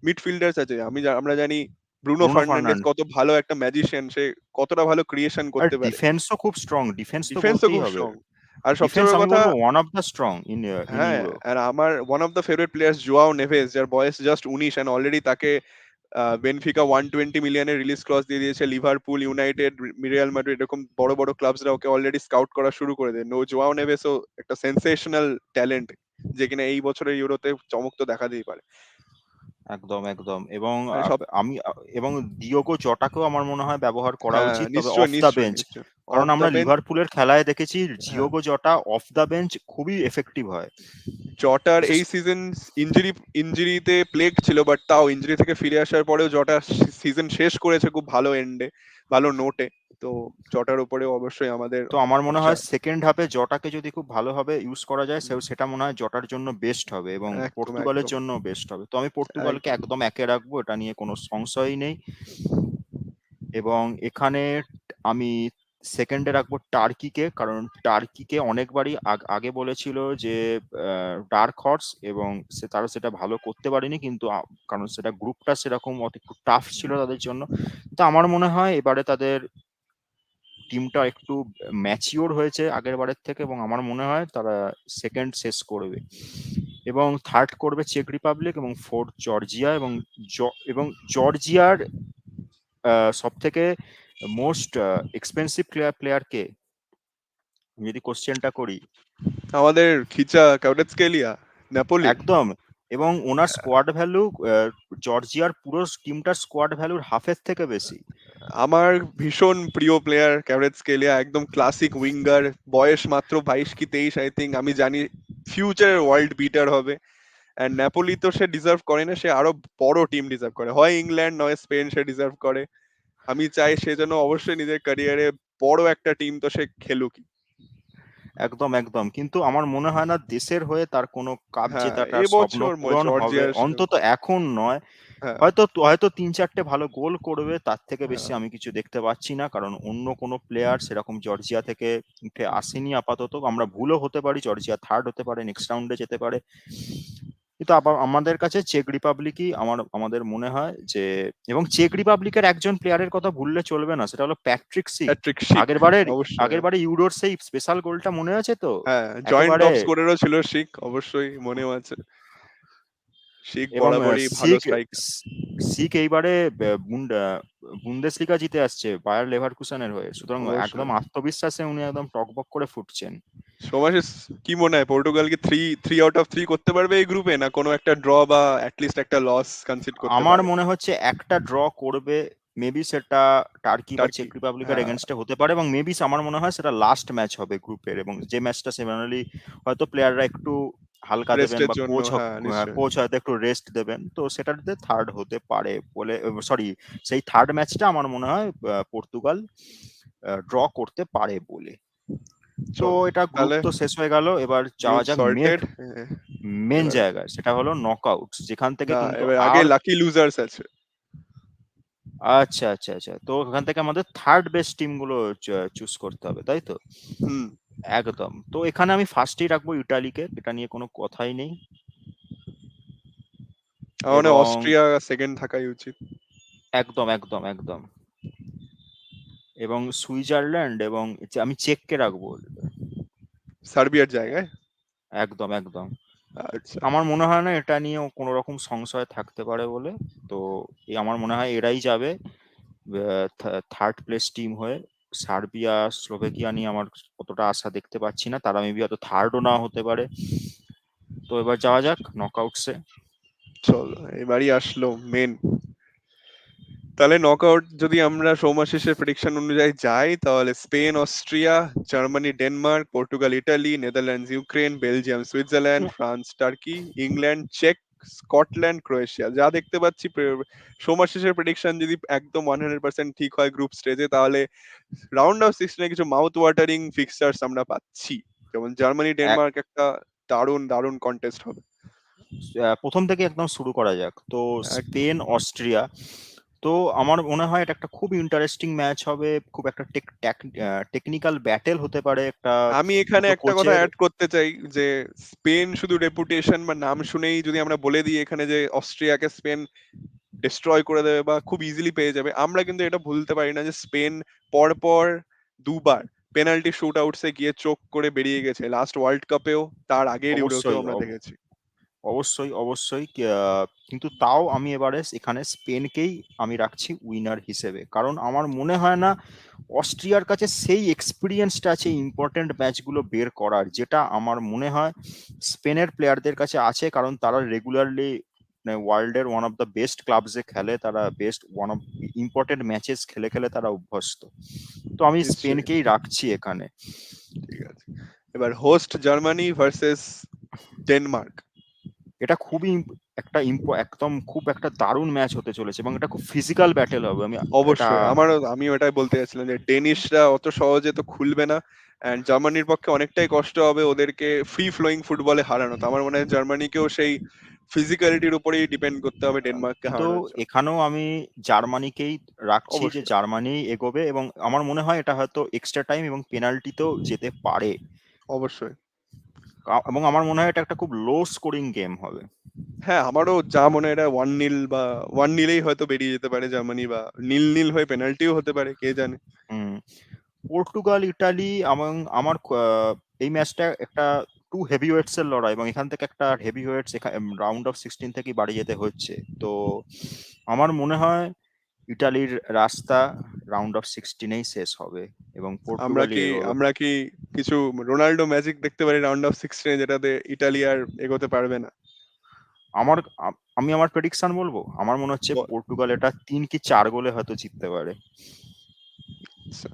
B: মিডফিল্ডার্স আছে। আমরা জানি ব্রুনো
A: ব্রুনো
B: ফার্নান্ডেজ
A: ফার্নান্ডেজ।
B: কত ভালো একটা ম্যাজিশিয়ান, সে কতটা ভালো ক্রিয়েশন
A: আর
B: করতে পারে।
A: ডিফেন্সও খুব স্ট্রং, ডিফেন্স তো
B: ডিফেন্সও
A: বলতেই
B: খুব
A: হবে।
B: স্ট্রং। আর সবচেয়ে
A: ডিফেন্স
B: বড়
A: আমি
B: কথা,
A: বলবো one of the strong in
B: হ্যাঁ,
A: ইউরো।
B: আর আমার one of the favourite players Joao Neves, যার বয়স জাস্ট 19, এন্ড অলরেডি তাকে বেনফিকা 120 মিলিয়নের রিলিজ ক্লজ দিয়ে দিয়েছে। লিভারপুল, ইউনাইটেড, রিয়াল মাদ্রিদ এরকম বড় বড় ক্লাবসরা ওকে অলরেডি স্কাউট করা শুরু করে দেয়। জোয়াও নেভেসও একটা সেন্সেশনাল ট্যালেন্ট, যে কিনা এই বছরের ইউরোতে চমক তো দেখাতেই পারে।
A: একদম একদম। এবং
B: মানে সব,
A: আমি এবং দিয়োগো জটাকেও আমার মনে হয় ব্যবহার করা
B: হ্যাঁ,
A: উচিত, তবে
B: নিশ্চয়
A: অফ দা
B: নিশ্চয়
A: বেঞ্চ।
B: নিশ্চয়। অফ
A: কারণ
B: দ্য
A: আমরা
B: বেঞ্চ,
A: লিভারপুলের খেলায় দেখেছি
B: হ্যাঁ,
A: জিওগো জটা অফ দা বেঞ্চ খুবই এফেক্টিভ হয়।
B: জটার
A: বিশেষ
B: এই সিজন ইনজুরিতে প্লেগড ছিল, বাট তাও ইনজুরি থেকে ফিরে আসার পরেও জটা সিজন শেষ করেছে খুব ভালো এন্ডে, ভালো নোটে। তো জটার উপরেও অবশ্যই আমাদের
A: তো আমার মনে
B: আশা।
A: হয় সেকেন্ড হাফে জটাকে যদি খুব ভালোভাবে ইউজ করা যায়, সেটা মনে হয় জটার জন্য বেস্ট হবে এবং
B: একদম
A: পর্তুগালের
B: একদম
A: জন্য বেস্ট হবে। তো আমি পর্তুগালকে
B: একদম।
A: একদম একে রাখবো, এটা নিয়ে কোনো সংশয়ই নেই। এবং এখানে আমি সেকেন্ডে রাখবো টার্কিকে, কারণ টার্কিকে অনেকবারই আগে বলেছিল যে ডার্ক হর্স, এবং তারা সেটা ভালো করতে পারেনি, কিন্তু কারণ সেটা গ্রুপটা সেরকম একটু টাফ ছিল তাদের জন্য। তো আমার মনে হয় এবারে তাদের টিমটা একটু ম্যাচিওর হয়েছে আগের বারের থেকে, এবং আমার মনে হয় তারা সেকেন্ড শেষ করবে। এবং থার্ড করবে চেক রিপাবলিক, এবং ফোর্থ জর্জিয়া। এবং জর্জিয়ার সব থেকে মোস্ট এক্সপেন্সিভ প্লেয়ার কে, যদি কোশ্চেনটা করি?
B: আমাদের খিচা কাউরেৎসকেলিয়া, নেপোলি।
A: একদম। এবং ওনার স্কোয়াড ভ্যালু জর্জিয়ার পুরো টিমটার স্কোয়াড ভ্যালুর হাফের থেকে বেশি।
B: আমার ভীষণ প্রিয় প্লেয়ার ক্যাভরেৎসকেলিয়া, একদম ক্লাসিক উইঙ্গার, বয়স মাত্র 22 কি 23 আই থিঙ্ক। আমি জানি ফিউচারের ওয়ার্ল্ড বিটার হবে। এন্ড নেপোলি তো সে ডিজার্ভ করে না, সে আরো বড় টিম ডিজার্ভ করে, হয় ইংল্যান্ড নয় স্পেন সে ডিজার্ভ করে। আমি চাই সে যেন অবশ্যই নিজের ক্যারিয়ারে বড় একটা টিম তো সে খেলুক।
A: একদম একদম। কিন্তু আমার মনে হয় না দেশের হয়ে তার কোনো কাপ
B: হ্যাঁ,
A: জেতাটার স্বপ্ন
B: এবছর
A: পূরণ হবে,
B: জর্জিয়ার সাথে,
A: অন্তত এখন নয়।
B: হ্যাঁ,
A: হয়তো হয়তো 3-4টে ভালো গোল করবে, তার থেকে বেশি
B: হ্যাঁ,
A: আমি কিছু দেখতে পাচ্ছি না, কারণ অন্য কোনো প্লেয়ার সেরকম জর্জিয়া থেকে উঠে আসেনি আপাতত। আমরা ভুলও হতে পারি, জর্জিয়া থার্ড হতে পারে, নেক্সট রাউন্ডে যেতে পারে। কিন্তু আবার আমাদের কাছে চেক রিপাবলিকই আমাদের মনে হয় যে, এবং চেক রিপাবলিকের একজন প্লেয়ারের কথা ভুললে চলবে না, সেটা হলো প্যাট্রিক সিক।
B: প্যাট্রিক শিক,
A: আগের বারের
B: অবশ্যই।
A: আগের বারে ইউরোর সেই স্পেশাল গোলটা মনে আছে তো?
B: হ্যাঁ, জয়েন্ট
A: একেবারে।
B: টপ স্কোরারও ছিল শিক, অবশ্যই মনেও আছে। শিক
A: এবং
B: বরাবরই ভালো
A: সিক
B: স্ট্রাইকার।
A: সিক এইবারে বুন্দেসলিগা জিতে আসছে বায়ার লেভারকুসেনের হয়ে, সুতরাং একদম
B: অবশ্যই।
A: আত্মবিশ্বাসে উনি একদম টকবক করে ফুটছেন।
B: সোমাশিস, কি মনে হয় পর্তুগাল কি three three out of three করতে পারবে এই গ্রুপে, না কোনো একটা ড্র বা অ্যাটলিস্ট একটা লস কনসিড করতে
A: আমার
B: পারে?
A: মনে হচ্ছে একটা ড্র করবে, মেবি সেটা টার্কি বা
B: টার্কি,
A: চেক রিপাবলিকের
B: হ্যাঁ,
A: এগেনস্টে হতে পারে, এবং মেবি আমার মনে হয় সেটা লাস্ট ম্যাচ হবে গ্রুপের, এবং যে ম্যাচটা সেভারালি হয়তো প্লেয়াররা একটু হালকা দেবেন,
B: রেস্টের
A: বা
B: জন্য, হ্যাঁ, নিশ্চয়ই।
A: কোচ হয়তো একটু রেস্ট দেবেন, তো সেটাতে থার্ড হতে পারে বলে, সরি, সেই থার্ড ম্যাচটা আমার মনে হয় পর্তুগাল ড্র করতে পারে বলে। তো
B: চলো,
A: এটা গ্রুপ
B: তাহলে
A: তো শেষ হয়ে গেল, এবার যাওয়া
B: গ্রুপ
A: যাক
B: সর্টেড।
A: মেন
B: এবার,
A: জায়গায়, সেটা হলো নকআউট, যেখান থেকে
B: না,
A: কিন্তু
B: এবার আগে
A: আর।
B: লাকি লুজার্স আছে।
A: আচ্ছা আচ্ছা আচ্ছা, তো ওখান থেকে আমাদের থার্ড বেস্ট টিম গুলো চুজ করতে হবে, তাই তো?
B: হুম।
A: একদম। তো এখানে আমি ফার্স্টেই রাখবো ইটালিকে, এটা নিয়ে কোনো কথাই নেই।
B: আমার মনে হয়
A: এবং
B: অস্ট্রিয়া সেকেন্ড থাকাই উচিত।
A: একদম একদম একদম। এবং সুইজারল্যান্ড, এবং আমি চেককে রাখবো।
B: সার্বিয়ার জায়গায়।
A: একদম একদম।
B: আচ্ছা,
A: আমার মনে হয় না এটা নিয়েও কোনো রকম সংশয় থাকতে পারে বলে। তো আমার মনে হয় এরাই যাবে থার্ড প্লেস টিম হয়ে। সার্বিয়া স্লোভেকিয়া নিয়ে আমার অতটা আশা দেখতে পাচ্ছি না, তারা মেবি হয়তো থার্ডও না হতে পারে। তো এবার যাওয়া যাক নকআউটসে।
B: চলো এবারই আসলো মেন। তাহলে নকআউট যদি আমরা সৌমাশিসের প্রেডিকশন অনুযায়ী যাই, তাহলে Spain Austria, Germany Denmark, Portugal Italy, Netherlands Ukraine, Belgium Switzerland, France Turkey, England চেক, স্কটল্যান্ড ক্রোয়েশিয়া। যা দেখতে পাচ্ছি সৌমাশিসের প্রেডিকশন যদি একদম 100% ঠিক হয় গ্রুপ স্টেজে, তাহলে রাউন্ড অফ 16 কিছু মাউথ ওয়াটারিং ফিক্সার্স আমরা পাচ্ছি, যেমন জার্মানি ডেনমার্ক একটা দারুণ দারুণ কন্টেস্ট হবে।
A: প্রথম থেকে একদম শুরু করা যাক। তো
B: একদম।
A: স্পেন অস্ট্রিয়া, তো আমার মনে হয় এটা একটা খুব ইন্টারেস্টিং ম্যাচ হবে, খুব একটা টেকনিক্যাল ব্যাটেল হতে পারে, একটা
B: আমি এখানে
A: দুটো
B: একটা কথা
A: কোচের।
B: অ্যাড করতে চাই যে স্পেন শুধু রেপুটেশন বা নাম শুনেই যদি আমরা বলে দিই এখানে যে অস্ট্রিয়াকে স্পেন ডিস্ট্রয় করে দেবে বা খুব ইজিলি পেয়ে যাবে, আমরা কিন্তু এটা ভুলতে পারি না যে স্পেন পরপর দুবার পেনাল্টি শুট আউটসে গিয়ে চোখ করে বেরিয়ে গেছে, লাস্ট ওয়ার্ল্ড কাপেও, তার আগের ইউরোতেও
A: অবশ্যই
B: আমরা দেখেছি।
A: অবশ্যই অবশ্যই কিন্তু তাও আমি এবারে এখানে স্পেনকেই আমি রাখছি উইনার হিসেবে, কারণ আমার মনে হয় না অস্ট্রিয়ার কাছে সেই এক্সপিরিয়েন্সটা আছে ইম্পর্টেন্ট ম্যাচগুলো বের করার, যেটা আমার মনে হয় স্পেনের প্লেয়ারদের কাছে আছে, কারণ তারা রেগুলারলি ওয়ার্ল্ডের ওয়ান অফ দ্য বেস্ট ক্লাবসে খেলে, তারা best one of important matches খেলে খেলে তারা অভ্যস্ত। তো আমি
B: নিশ্চয়ই।
A: স্পেনকেই রাখছি এখানে।
B: ঠিক আছে, এবার হোস্ট জার্মানি ভার্সেস ডেনমার্ক।
A: এটা খুবই একদম খুব একটা দারুণ ম্যাচ হতে চলেছে, এবং এটা খুব ফিজিক্যাল ব্যাটেল হবে। এটা
B: অবশ্যই, আমি ওটাই বলতে চাচ্ছিলাম যে ডেনিশরা অত সহজে তো খুলবে না, এন্ড জার্মানির পক্ষে অনেকটাই কষ্ট হবে ওদেরকে ফ্রি ফ্লোয়িং ফুটবলে হারানো। তো আমার মনে হয় জার্মানিকেও সেই ফিজিক্যালিটির উপরেই ডিপেন্ড করতে হবে ডেনমার্ককে
A: কিন্তু
B: হারানোর জন্য।
A: এখানেও আমি জার্মানিকেই রাখছি, যে
B: অবশ্যই।
A: জার্মানি এগোবে, এবং আমার মনে হয় এটা হয়তো এক্সট্রা টাইম এবং পেনাল্টিতেও যেতে পারে।
B: অবশ্যই।
A: এবং আমার মনে হয় এটা একটা খুব লো স্কোরিং গেম হবে।
B: হ্যাঁ, আমারও যা মনে হয় এটা 1-0 বা 1-0 হয়তো বেরিয়ে যেতে পারে জার্মানি, বা 0-0 হয়ে পেনাল্টিও হতে পারে, কে জানে।
A: হুম। পর্তুগাল ইটালি, এবং আমার এই ম্যাচটা একটা টু হেভিওয়েটস এর লড়াই, এবং এখান থেকে একটা হেভিওয়েটস রাউন্ড অফ 16 থেকে বাড়ি যেতে হচ্ছে। তো আমার মনে হয় ইটালির রাস্তা রাউন্ড অফ 16এই শেষ হবে, এবং
B: আমরা
A: পর্তুগালই
B: কি
A: এগোবে।
B: আমরা কি কিছু রোনাল্ডো ম্যাজিক দেখতে পারি রাউন্ড অফ 16, যেটাতে ইটালি আর এগোতে পারবে না?
A: আমি আমার প্রেডিকশন বলবো, আমার মনে হচ্ছে পর্তুগাল এটা 3 কি 4 গোলে হয়তো জিততে পারে।
B: আচ্ছা,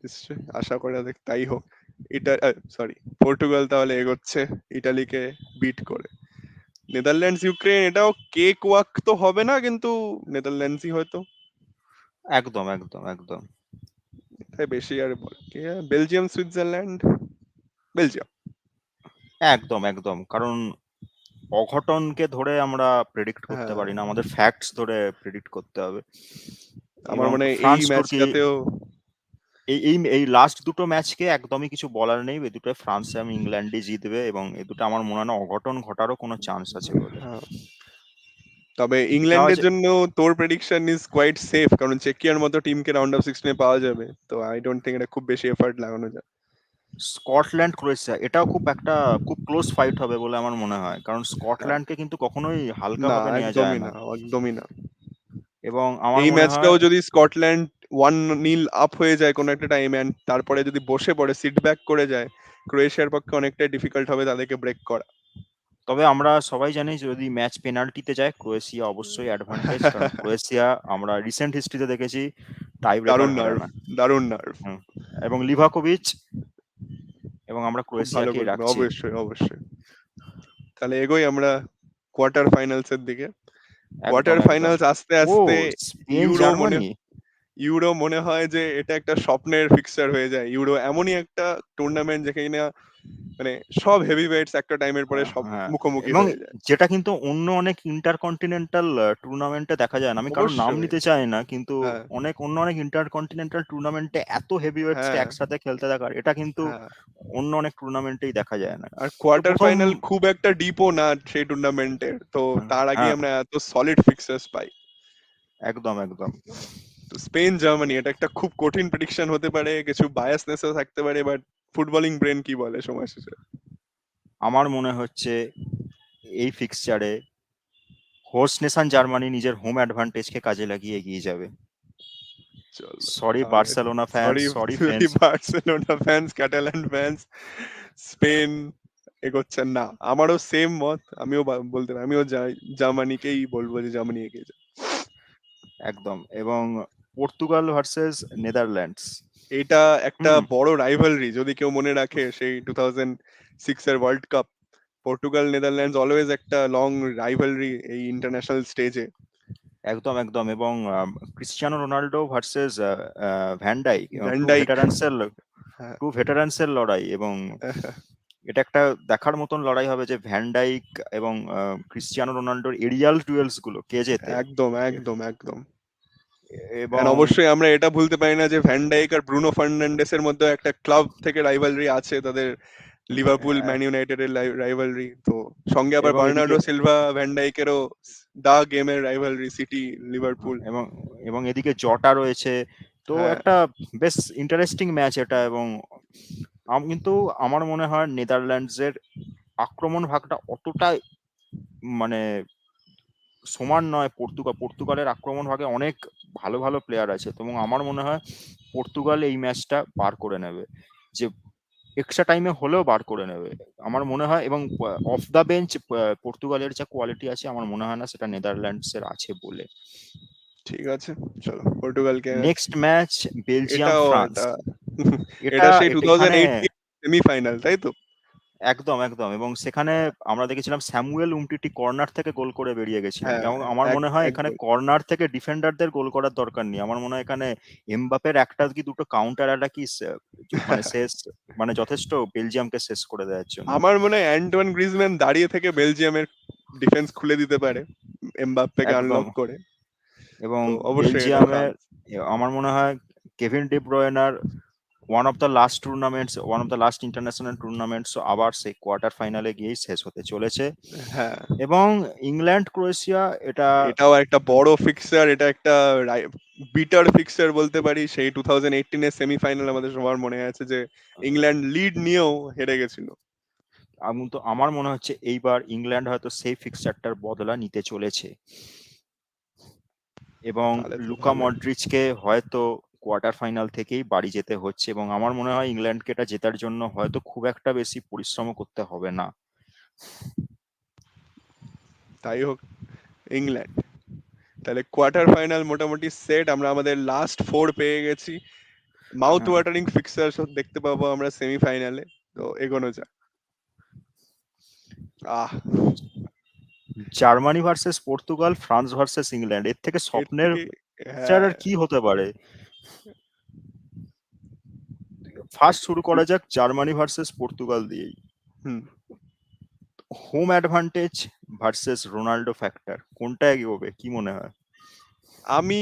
B: নিশ্চয়ই আশা করা যাক তাই হোক। সরি, পর্তুগাল তাহলে এগোচ্ছে ইটালিকে বিট করে। নেদারল্যান্ডস ইউক্রেন, এটাও কেক ওয়াক তো হবে না, কিন্তু নেদারল্যান্ডসই হয়তো।
A: একদম একদম একদম
B: তাই বেশি আর বেলজিয়াম সুইজারল্যান্ড। বেলজিয়াম।
A: একদম একদম, কারণ অঘটনকে ধরে আমরা প্রেডিক্ট করতে
B: হ্যাঁ,
A: পারি না, আমাদের ফ্যাক্টস ধরে প্রেডিক্ট করতে হবে।
B: আমার
A: এবং
B: মনে হয় এই
A: ফ্রান্স তুর্কি,
B: ম্যাচটাতেও।
A: এই এই এই লাস্ট দুটো ম্যাচকে একদমই কিছু বলার নেই, এই দুটো ফ্রান্স এবং ইংল্যান্ডই জিতবে, এবং এই দুটো আমার মনে হয় না অঘটন ঘটারও কোনো চান্স আছে বলে।
B: হ্যাঁ, তবে
A: যাওয়া
B: ইংল্যান্ডের
A: যে
B: জন্য তোর প্রেডিকশন ইজ কোয়াইট সেফ, কারণ চেকিয়ার মতো টিমকে রাউন্ড অফ 16 পাওয়া যাবে, তো আই ডোন্ট থিঙ্ক এটা খুব বেশি এফর্ট লাগানো যায়।
A: স্কটল্যান্ড ক্রোয়েশিয়া, এটাও খুব ক্লোজ ফাইট হবে বলে আমার মনে হয়, কারণ স্কটল্যান্ডকে কিন্তু কখনোই হালকা
B: না,
A: ভাবে নেওয়া যায়
B: একদমই
A: না।
B: না, একদমই না।
A: এবং আমার
B: এই
A: মনে হয়
B: ম্যাচটাও যদি স্কটল্যান্ড 1-0 আপ হয়ে যায় কোনো একটা টাইম, এন্ড তারপরে যদি বসে পড়ে সিট ব্যাক করে যায়, ক্রোয়েশিয়ার পক্ষে অনেকটাই ডিফিকাল্ট হবে তাদেরকে ব্রেক করা।
A: তবে আমরা সবাই জানি যে যদি ম্যাচ পেনাল্টিতে যায় ক্রোয়েশিয়া অবশ্যই অ্যাডভান্টেজ, কারণ ক্রোয়েশিয়া আমরা রিসেন্ট হিস্ট্রিতে দেখেছি টাই ব্রেকার
B: দারুণ
A: হারে
B: নার্ভ,
A: না।
B: দারুণ নার্ভ।
A: হুম। এবং লিভাকোভিচ, এবং আমরা
B: খুব ভালো
A: ক্রোয়েশিয়াকেই
B: গোলকিপার,
A: রাখছি।
B: অবশ্যই অবশ্যই। তাহলে এগোই আমরা কোয়ার্টার ফাইনালস এর দিকে।
A: একদম
B: কোয়ার্টার
A: একদম।
B: ফাইনালস আস্তে
A: ও,
B: আস্তে
A: স্পেন
B: ইউরো মনে
A: জার্মানি।
B: ইউরো মনে হয় যে এটা একটা স্বপ্নের ফিক্সচার হয়ে যায়। ইউরো এমনই একটা টুর্নামেন্ট যেখানে মানে সব হেভিওয়েটস একটা টাইমের পরে সব
A: হ্যাঁ,
B: মুখোমুখি
A: এবং
B: হয়ে যায়।
A: যেটা কিন্তু অন্য অনেক ইন্টারকন্টিনেন্টাল টুর্নামেন্টে দেখা যায় না, আমি কারোর নাম
B: অবশ্যই।
A: নিতে চাই না, কিন্তু
B: হ্যাঁ,
A: অনেক ইন্টারকন্টিনেন্টাল টুর্নামেন্টে এত হেভিওয়েটসকে
B: হ্যাঁ,
A: একসাথে খেলতে দেখার, এটা কিন্তু
B: হ্যাঁ।
A: অন্য অনেক টুর্নামেন্টেই দেখা যায় না।
B: আর
A: তো
B: কোয়ার্টার
A: প্রথম
B: ফাইনাল খুব একটা ডিপও না সেই টুর্নামেন্টের, তো তার আগেই
A: হ্যাঁ,
B: আমরা এত সলিড ফিক্সার্স পাই।
A: একদম একদম।
B: তো স্পেন জার্মানি এটা একটা খুব কঠিন প্রেডিকশন হতে পারে, কিছু বায়াসনেসও থাকতে পারে, বাট ফুটবলিং ব্রেন কি বলে সময় শেষে।
A: আমার মনে হচ্ছে এই ফিক্সচারে হোস্ট নেশন জার্মানি নিজের হোম অ্যাডভান্টেজকে কাজে লাগিয়ে এগিয়ে যাবে।
B: চলো
A: সরি
B: তাহলে,
A: Barcelona fans,
B: sorry
A: sorry
B: sorry
A: friends.
B: Barcelona fans, Catalan fans, Spain এগোচ্ছেন না। আমারও সেম মত, আমিও বলতে পারি, আমিও জার্মানিকেই বলবো যে জার্মানি এগিয়ে যায়।
A: একদম। এবং পর্তুগাল ভার্সেস নেদারল্যান্ডস।
B: এটা একটা
A: হুম।
B: বড় রাইভালরি, যদি কেউ মনে রাখে সেই 2006 এর world cup, Portugal Netherlands always একটা লং রাইভালরি এই ইন্টারন্যাশনাল স্টেজে।
A: একদম একদম। এবং Cristiano Ronaldo versus van Dijk,
B: van
A: টু
B: ডাইক।
A: ভেটারানস এর
B: হ্যাঁ।
A: টু ভেটারানস এর লড়াই, এবং এটা একটা দেখার মতন লড়াই হবে যে ভ্যান ডাইক এবং ক্রিস্টিয়ানো রোনাল্ডোর এরিয়াল ডুয়েলস গুলো কে জেতে।
B: একদম একদম একদম।
A: এবং
B: এন্ড অবশ্যই আমরা এটা ভুলতে পারি না যে ভ্যান ডাইক আর ব্রুনো ফার্নান্ডেসের মধ্যে একটা ক্লাব থেকে রাইভালরি আছে, তাদের লিভারপুল ম্যান ইউনাইটেডের রাইভালরি। তো সঙ্গে আবার
A: এবং এদিকে
B: বার্নার্ডো সিলভা ভ্যান ডাইকেরও দা গেমের রাইভালরি, সিটি লিভারপুল।
A: এবং এবং এদিকে জটা রয়েছে। তো
B: হ্যাঁ
A: একটা বেশ ইন্টারেস্টিং ম্যাচ এটা। এবং কিন্তু আমার মনে হয় নেদারল্যান্ডসের আক্রমণ ভাগটা অতটা মানে সমান নয়। পর্তুগালের আক্রমণ ভাগে অনেক ভালো ভালো প্লেয়ার আছে, এবং আমার মনে হয় পর্তুগাল এই ম্যাচটা পার করে নেবে, যে এক্সট্রা টাইমে হলেও বার করে নেবে আমার মনে হয়। এবং অফ দা বেঞ্চ পর্তুগালের যা কোয়ালিটি আছে আমার মনে হয় না সেটা নেদারল্যান্ডস এর আছে বলে।
B: ঠিক আছে, চলো পর্তুগালকে।
A: নেক্সট ম্যাচ বেলজিয়াম
B: এটাও
A: ফ্রান্স।
B: এটা
A: এটা
B: এটা সেই
A: এখানে
B: 2018 সেমিফাইনাল, তাই তো?
A: একদম একদম। এবং সেখানে আমরা দেখেছিলাম স্যামুয়েল উমটিটি কর্নার থেকে গোল করে বেরিয়ে গেছিলেন,
B: হ্যাঁ
A: এবং আমার
B: এক
A: মনে হয়
B: এক
A: এখানে
B: গোল।
A: কর্নার থেকে ডিফেন্ডারদের গোল করার দরকার নেই। আমার মনে হয় এখানে এমবাপের একটা কি দুটো কাউন্টার অ্যাটাকই মানে শেষ, মানে যথেষ্ট বেলজিয়ামকে শেষ করে দেওয়ার জন্য।
B: আমার মনে হয় অ্যান্টোয়ান গ্রিজম্যান দাঁড়িয়ে থেকে বেলজিয়ামের ডিফেন্স খুলে দিতে পারে এমবাপ্পেকে
A: একদম।
B: আনলক করে।
A: এবং
B: তো অবশ্যই এটা
A: বেলজিয়ামের
B: ফ্রান্স।
A: আমার মনে হয় কেভিন ডি ব্রয়নার one of the last international tournaments আবার সেই কোয়ার্টার ফাইনালে গিয়েই শেষ হতে চলেছে।
B: হ্যাঁ,
A: এবং ইংল্যান্ড ক্রোয়েশিয়া এটা
B: এটাও একটা বড় ফিক্সার, এটা একটা বিটার ফিক্সার বলতে পারি। সেই 2018 এর সেমিফাইনাল আমাদের সবার মনে আছে যে ইংল্যান্ড লিড নিয়েও হেরে গেছিল।
A: তো আমার মনে হচ্ছে এইবার ইংল্যান্ড হয়তো সেই ফিক্সচারটার বদলা নিতে চলেছে, এবং
B: তাহলে তো
A: লুকা
B: ভালোই।
A: মডরিচকে হয়তো কোয়ার্টার ফাইনাল থেকেই বাড়ি যেতে হচ্ছে। এবং আমার মনে হয় ইংল্যান্ডকে এটা জেতার জন্য হয়তো খুব একটা বেশি পরিশ্রম করতে হবে না।
B: তাই হোক, ইংল্যান্ড তাহলে কোয়ার্টার ফাইনাল মোটামুটি সেট। আমরা আমাদের লাস্ট ফোর পেয়ে গেছি। মাউথ
A: হ্যাঁ,
B: ওয়াটারিং ফিক্সার দেখতে পাবো আমরা সেমিফাইনালে। তো এগোনো যাক। আহ
A: Germany versus Portugal, France versus England, এর থেকে
B: এর
A: স্বপ্নের
B: থেকে,
A: ফিচার
B: হ্যাঁ।
A: আর কি হতে পারে। ফার্স্ট শুরু করা যাক জার্মানি ভার্সেস পর্তুগাল দিয়েই।
B: হুম।
A: Home advantage versus Ronaldo factor, কোনটা এগোবে কি মনে হয়?
B: আমি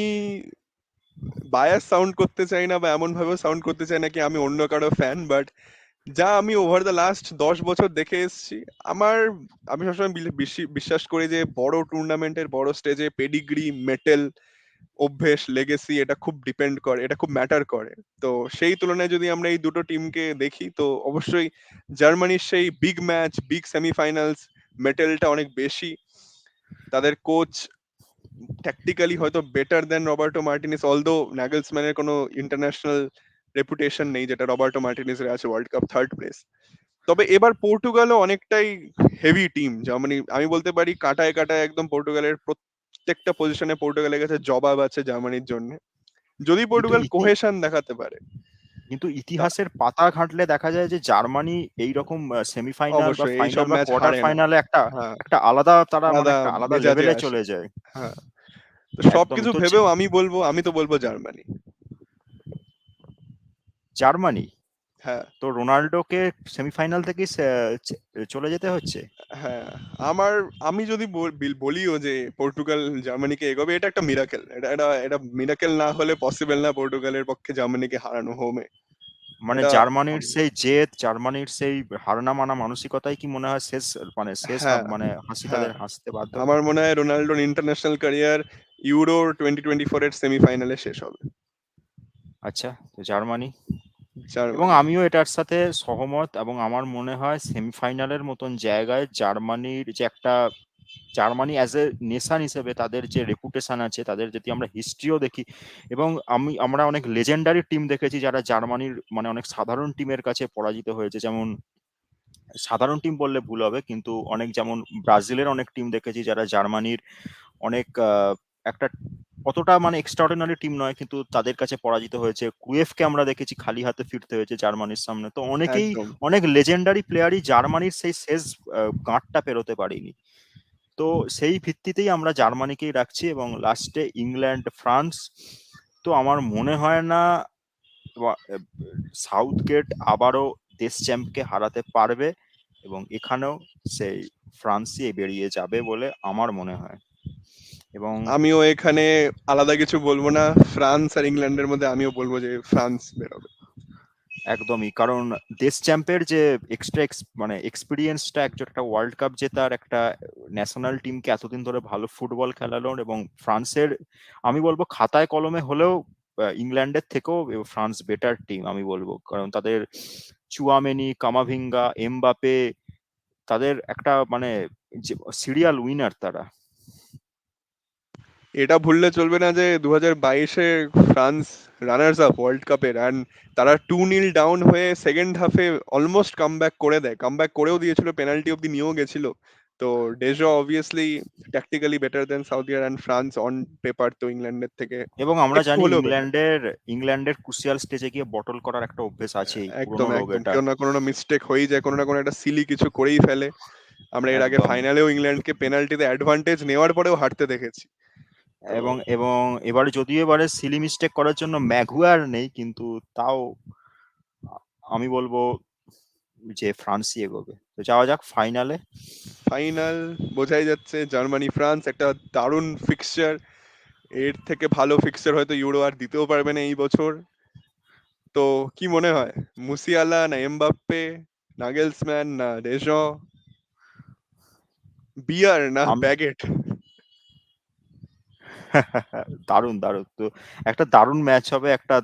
B: বায়াস সাউন্ড করতে চাই না বা এমন ভাবে সাউন্ড করতে চাই না কি আমি অন্য কারো ফ্যান, বাট যা আমি ওভার দ্য লাস্ট 10 বছর দেখে এসেছি, আমার আমি সবসময় বিশ্বাস করি যে বড় টুর্নামেন্টের বড় স্টেজে পেডিগ্রি, মেটেল, অভ্যেস, লেগেসি এটা খুব ডিপেন্ড করে, এটা খুব ম্যাটার করে। তো সেই তুলনায় যদি আমরা এই দুটো টিমকে দেখি তো অবশ্যই জার্মানির সেই বিগ ম্যাচ, বিগ সেমিফাইনালস, মেটেলটা অনেক বেশি। তাদের কোচ ট্যাকটিক্যালি হয়তো better than Roberto Martinez, although নাগেলসম্যানের কোনো ইন্টারন্যাশনাল রেপুটেশন নেই যেটা রবার্টো মার্টিনেসের আছে, ওয়ার্ল্ড কাপ থার্ড প্লেস। তবে এবার পর্তুগালও অনেকটাই হেভি টিম। যেমন আমি বলতে পারি কাটায় কাটায় একদম পর্তুগালের প্রত্যেকটা পজিশনে পর্তুগালের কাছে জবাব আছে জার্মানির জন্য, যদি
A: কিন্তু
B: পর্তুগাল কোহেশন দেখাতে পারে। তা
A: ইতিহাসের পাতা ঘাঁটলে দেখা যায় যে জার্মানি এইরকম সেমিফাইনাল বা
B: অবশ্যই এইসব
A: ফাইনাল বা
B: ম্যাচ
A: কোয়ার্টার
B: হারে না।
A: ফাইনালে একটা
B: হ্যাঁ,
A: একটা আলাদা, তারা মানে
B: আলাদা
A: একটা আলাদা
B: মেজাজে
A: লেভেলে
B: আসে।
A: চলে যায়।
B: হ্যাঁ, তো
A: একদম।
B: সবকিছু ভেবেও আমি তো বলবো জার্মানি।
A: জার্মানি।
B: হ্যাঁ
A: তো রোনাল্ডোকে সেমিফাইনাল থেকেই চলে যেতে হচ্ছে।
B: হ্যাঁ। আমার আমি যদি বলিও যে পর্তুগাল জার্মানিকে এগোবে, এটা একটা মিরাকেল। এটা মিরাকেল না হলে পসিবল না পর্তুগালের পক্ষে জার্মানিকে হারানো হোমে।
A: মানে
B: এটা
A: জার্মানির সেই জেদ, জার্মানির সেই হার না মানা মানসিকতাই কি মনে হয় শেষ, মানে
B: হ্যাঁ
A: মানে হাসি
B: হ্যাঁ।
A: তাদের হাসতে বাধ্য
B: আমার মনে হয় রোনাল্ডোর ইন্টারন্যাশনাল ক্যারিয়ার ইউরো 2024 এর সেমিফাইনালে শেষ হবে।
A: আচ্ছা, তো জার্মানি। এবং
B: জার্মানি।
A: আমিও এটার সাথে সহমত। এবং আমার মনে হয় সেমিফাইনালের মতন জায়গায় জার্মানির যে একটা, জার্মানি অ্যাজ এ নেশন হিসেবে তাদের যে রেপুটেশন আছে, তাদের যদি আমরা হিস্ট্রিও দেখি, এবং আমরা অনেক লেজেন্ডারি টিম দেখেছি যারা জার্মানির মানে অনেক সাধারণ টিমের কাছে পরাজিত হয়েছে। যেমন সাধারণ টিম বললে ভুল হবে, কিন্তু অনেক, যেমন ব্রাজিলের অনেক টিম দেখেছি যারা জার্মানির অনেক একটা অতটা মানে এক্সট্রাঅর্ডিনারি টিম নয়, কিন্তু তাদের কাছে পরাজিত হয়েছে। ক্রুয়েফকে আমরা দেখেছি খালি হাতে ফিরতে হয়েছে জার্মানির সামনে। তো
B: একদম।
A: অনেক লেজেন্ডারি প্লেয়ারই জার্মানির সেই শেষ গাঁটটা পেরোতে পারেনি। তো সেই ভিত্তিতেই আমরা জার্মানিকেই রাখছি, এবং লাস্টে ইংল্যান্ড ফ্রান্স। তো আমার মনে হয় না সাউথ গেট আবারও দেশ চ্যাম্পকে হারাতে পারবে। এবং এখানেও সেই ফ্রান্সই বেরিয়ে যাবে বলে আমার মনে হয়। এবং
B: আমিও এখানে আলাদা কিছু বলবো না, ফ্রান্স আর ইংল্যান্ডের মধ্যে আমিও বলবো যে ফ্রান্স বেরোবে।
A: একদমই, কারণ দেশ চ্যাম্পের যে এক্সট্রা মানে এক্সপিরিয়েন্সটা, একটা ওয়ার্ল্ড কাপ জেতার, একটা ন্যাশনাল টিমকে এতদিন ধরে ভালো ফুটবল খেলালো, এবং ফ্রান্সের আমি বলবো খাতায় কলমে হলেও ইংল্যান্ডের থেকেও ফ্রান্স বেটার টিম আমি বলবো, কারণ তাদের চুয়ামেনি, কামাভিঙ্গা, এমবাপে, তাদের একটা মানে সিরিয়াল উইনার তারা।
B: এটা ভুললে চলবে না যে 2022-এ ফ্রান্স রানার্স আপ ওয়ার্ল্ড কাপের, অ্যান্ড তারা 2-0 ডাউন হয়ে সেকেন্ড হাফে অলমোস্ট কামব্যাক করে দেয়, কামব্যাক করেও দিয়েছিল, পেনাল্টি অব্দি নিয়েও গেছিল। তো ডেজো obviously tactically better than Southgate, and France on paper তো ইংল্যান্ডের থেকে
A: এবং আমরা
B: একটু
A: জানি
B: হলেও বেটার।
A: ইংল্যান্ডের ক্রুশিয়াল স্টেজে গিয়ে বটল করার একটা অভ্যেস আছেই,
B: একদম
A: পুরনো রোগ
B: একদম,
A: এটা।
B: কেউ না কোনো মিস্টেক হয়েই যায়, কোনো না কোনো একটা সিলি কিছু করেই ফেলে। আমরা এর আগে
A: একদম।
B: ফাইনালেও ইংল্যান্ডকে পেনাল্টিতে অ্যাডভান্টেজ নেওয়ার পরেও হারতে দেখেছি। তো
A: এবং এবং এবারে যদিও এবারে সিলি মিস্টেক করার জন্য ম্যাগুয়ার নেই, কিন্তু তাও আমি বলবো যে ফ্রান্সই এগোবে। তো যাওয়া যাক ফাইনালে।
B: ফাইনাল বোঝাই যাচ্ছে, জার্মানি ফ্রান্স একটা দারুণ ফিক্সচার। এর থেকে ভালো ফিক্সচার হয়তো ইউরো আর দিতেও পারবে না এই বছর। তো কি মনে হয়, মুসিয়ালা না এমবাপ্পে, নাগেলসম্যান না ডেশ, বিয়ার না
A: আমি
B: ব্যাগেট?
A: দারুণ দারুণ, তো একটা দারুণ ম্যাচ হবে, একটা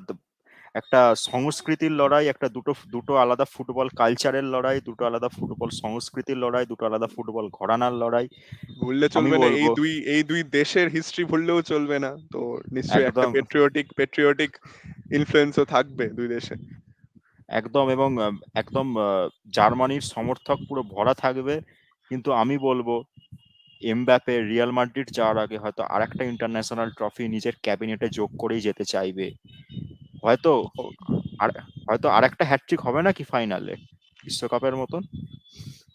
A: একটা সংস্কৃতির লড়াই, একটা দুটো দুটো আলাদা ফুটবল কালচারের লড়াই, দুটো আলাদা ফুটবল সংস্কৃতির লড়াই, দুটো আলাদা ফুটবল ঘরানার লড়াই।
B: ভুললে
A: আমি
B: চলবে না,
A: বলবো
B: এই দুই দেশের হিস্ট্রি ভুললেও চলবে না। তো নিশ্চয়ই একটা
A: একদম
B: পেট্রিয়টিক ইনফ্লুয়েন্সও থাকবে দুই দেশে।
A: একদম, এবং একদম জার্মানির সমর্থক পুরো ভরা থাকবে। কিন্তু আমি বলবো এমবাপে রিয়াল মাদ্রিদ যাওয়ার আগে হয়তো আরেকটা ইন্টারন্যাশনাল ট্রফি নিজের ক্যাবিনেটে যোগ করেই যেতে চাইবে। হয়তো
B: ও,
A: আর হয়তো আরেকটা হ্যাটট্রিক হবে নাকি ফাইনালে বিশ্বকাপের মতন।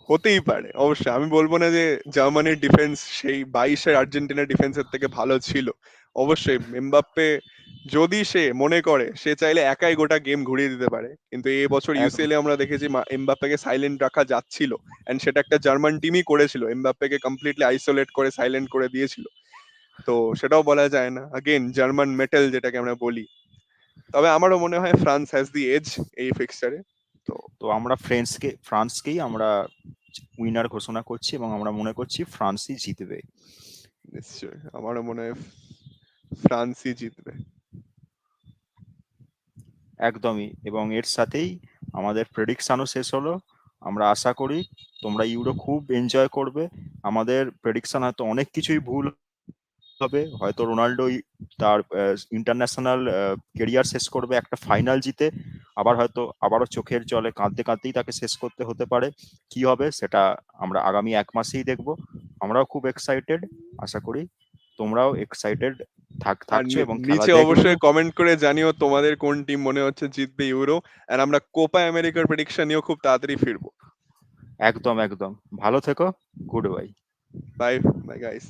B: হতেই পারে অবশ্যই, আমি বলবো না যে জার্মানির ডিফেন্স সেই 22-এর আর্জেন্টিনার ডিফেন্সের থেকে ভালো ছিল। অবশ্যই এমবাপ্পে যদি সে মনে করে, সে চাইলে একাই গোটা গেম ঘুরিয়ে দিতে পারে, কিন্তু এই বছর
A: এক-
B: ইউসিএল এ আমরা দেখেছি এমবাপ্পেকে সাইলেন্ট রাখা যাচ্ছিল, এন্ড সেটা একটা জার্মান টিমই করেছিল, এমবাপ্পেকে কমপ্লিটলি আইসোলেট করে সাইলেন্ট করে দিয়েছিল। তো সেটাও বলা যায় না, अगेन জার্মান মেটাল যেটাকে আমরা বলি। তবে আমারও মনে হয় ফ্রান্স হ্যাজ দি এজ এই ফিক্সচারে। তো
A: তো আমরা ফ্রান্সকেই আমরা উইনার ঘোষণা করছি, এবং আমরা মনে করছি ফ্রান্সই জিতবে।
B: নিশ্চয়ই আমারও মনে হয় ফ্রান্সই জিতবে।
A: একদমই, এবং এর সাথেই আমাদের প্রেডিকশনও শেষ হলো। আমরা আশা করি তোমরা ইউরো খুব এনজয় করবে। আমাদের প্রেডিকশন হয়তো অনেক কিছুই ভুল হবে, হয়তো রোনাল্ডো তার ইন্টারন্যাশনাল কেরিয়ার শেষ করবে একটা ফাইনাল জিতে, আবার হয়তো আবারও চোখের জলে কাঁদতে কাঁদতেই তাকে শেষ করতে হতে পারে। কি হবে সেটা আমরা আগামী 1 মাসেই দেখবো। আমরাও খুব এক্সাইটেড, আশা করি তোমরাও এক্সাইটেড
B: আর
A: থাকছো এবং খেলা
B: নিচে
A: দেখবে।
B: অবশ্যই কমেন্ট করে জানিও তোমাদের কোন টিম মনে হচ্ছে জিতবে ইউরো, আর আমরা কোপা আমেরিকার প্রেডিকশন নিয়েও খুব তাড়াতাড়ি ফিরবো।
A: একদম একদম, ভালো থেকো, good bye.
B: Bye bye guys.